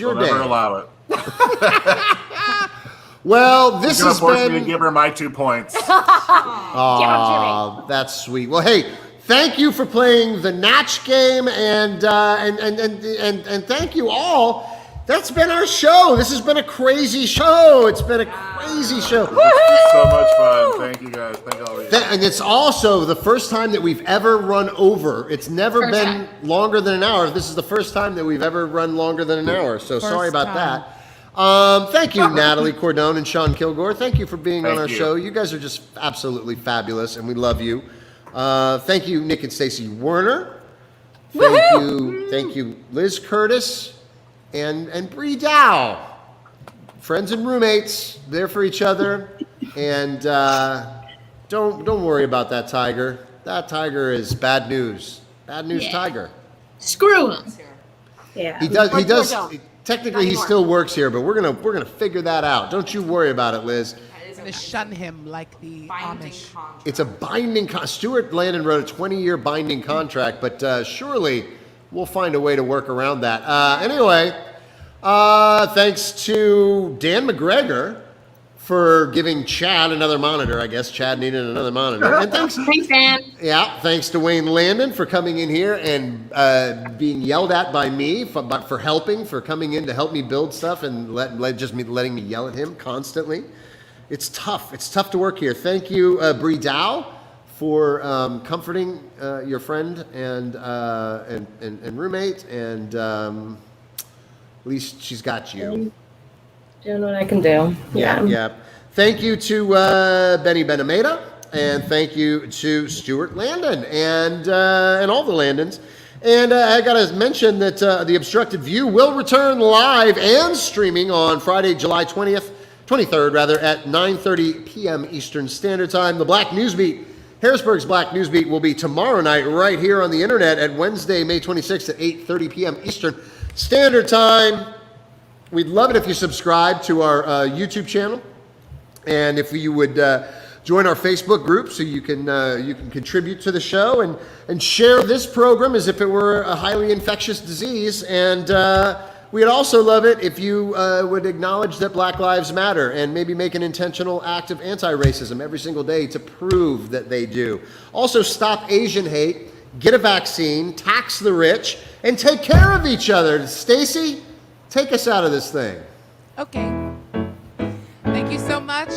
your day. Never allow it. Well, this has force been. me to give her my 2 points. Oh, that's sweet. Well, hey, thank you for playing the Natch game, and thank you all. That's been our show. This has been a crazy show. It's been a crazy show. So much fun. Thank you guys. Thank all of you. And it's also the first time that we've ever run over. It's never been longer than an hour. This is the first time that we've ever run longer than an hour. So sorry about that. Thank you, Natalie Cordone and Shawn Kilgore. Thank you for being on our show. You guys are just absolutely fabulous, and we love you. Thank you, Nick and Stacy Werner. Thank you, Liz Curtis and Bree Dow. Friends and roommates, there for each other. And don't worry about that tiger. That tiger is bad news. Bad news, tiger. Screw him. Yeah. He does. don't. Technically, he still works here, but we're gonna figure that out. Don't you worry about it, Liz. To shun him like the Amish. It's a binding. Stuart Landon wrote a 20-year binding contract, but surely we'll find a way to work around that. Anyway, thanks to Dan McGregor for giving Chad another monitor. I guess Chad needed another monitor. And thanks, Dan. Yeah, thanks to Wayne Landon for coming in here and being yelled at by me for helping, for coming in to help me build stuff and letting me yell at him constantly. It's tough. It's tough to work here. Thank you, Bree Dow, for comforting your friend and roommate, and at least she's got you. Doing what I can do. Yeah. Thank you to Benny Benameda, and thank you to Stuart Landon and all the Landons. And I got to mention that The Obstructed View will return live and streaming on Friday, July 23rd, at 9:30 p.m. Eastern Standard Time. The Black Newsbeat, Harrisburg's Black Newsbeat, will be tomorrow night right here on the internet at Wednesday, May 26th at 8:30 p.m. Eastern Standard Time. We'd love it if you subscribe to our YouTube channel, and if you would join our Facebook group so you can contribute to the show and share this program as if it were a highly infectious disease. And we'd also love it if you would acknowledge that Black Lives Matter and maybe make an intentional act of anti-racism every single day to prove that they do. Also, stop Asian hate, get a vaccine, tax the rich, and take care of each other. Stacy, take us out of this thing. Okay. Thank you so much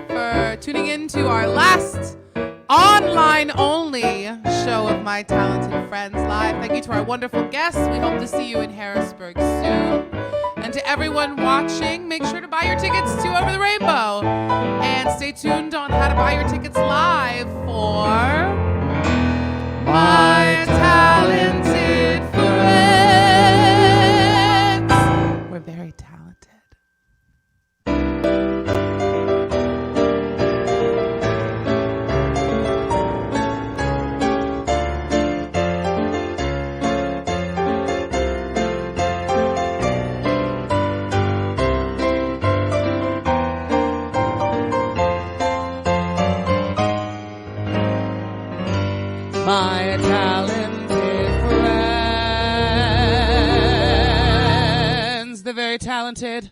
for tuning in to our last online-only show of My Talented Friends Live. Thank you to our wonderful guests. We hope to see you in Harrisburg soon. And to everyone watching, make sure to buy your tickets to Over the Rainbow. And stay tuned on how to buy your tickets live for My Talented Friends. We're very talented. My talented friends, the very talented.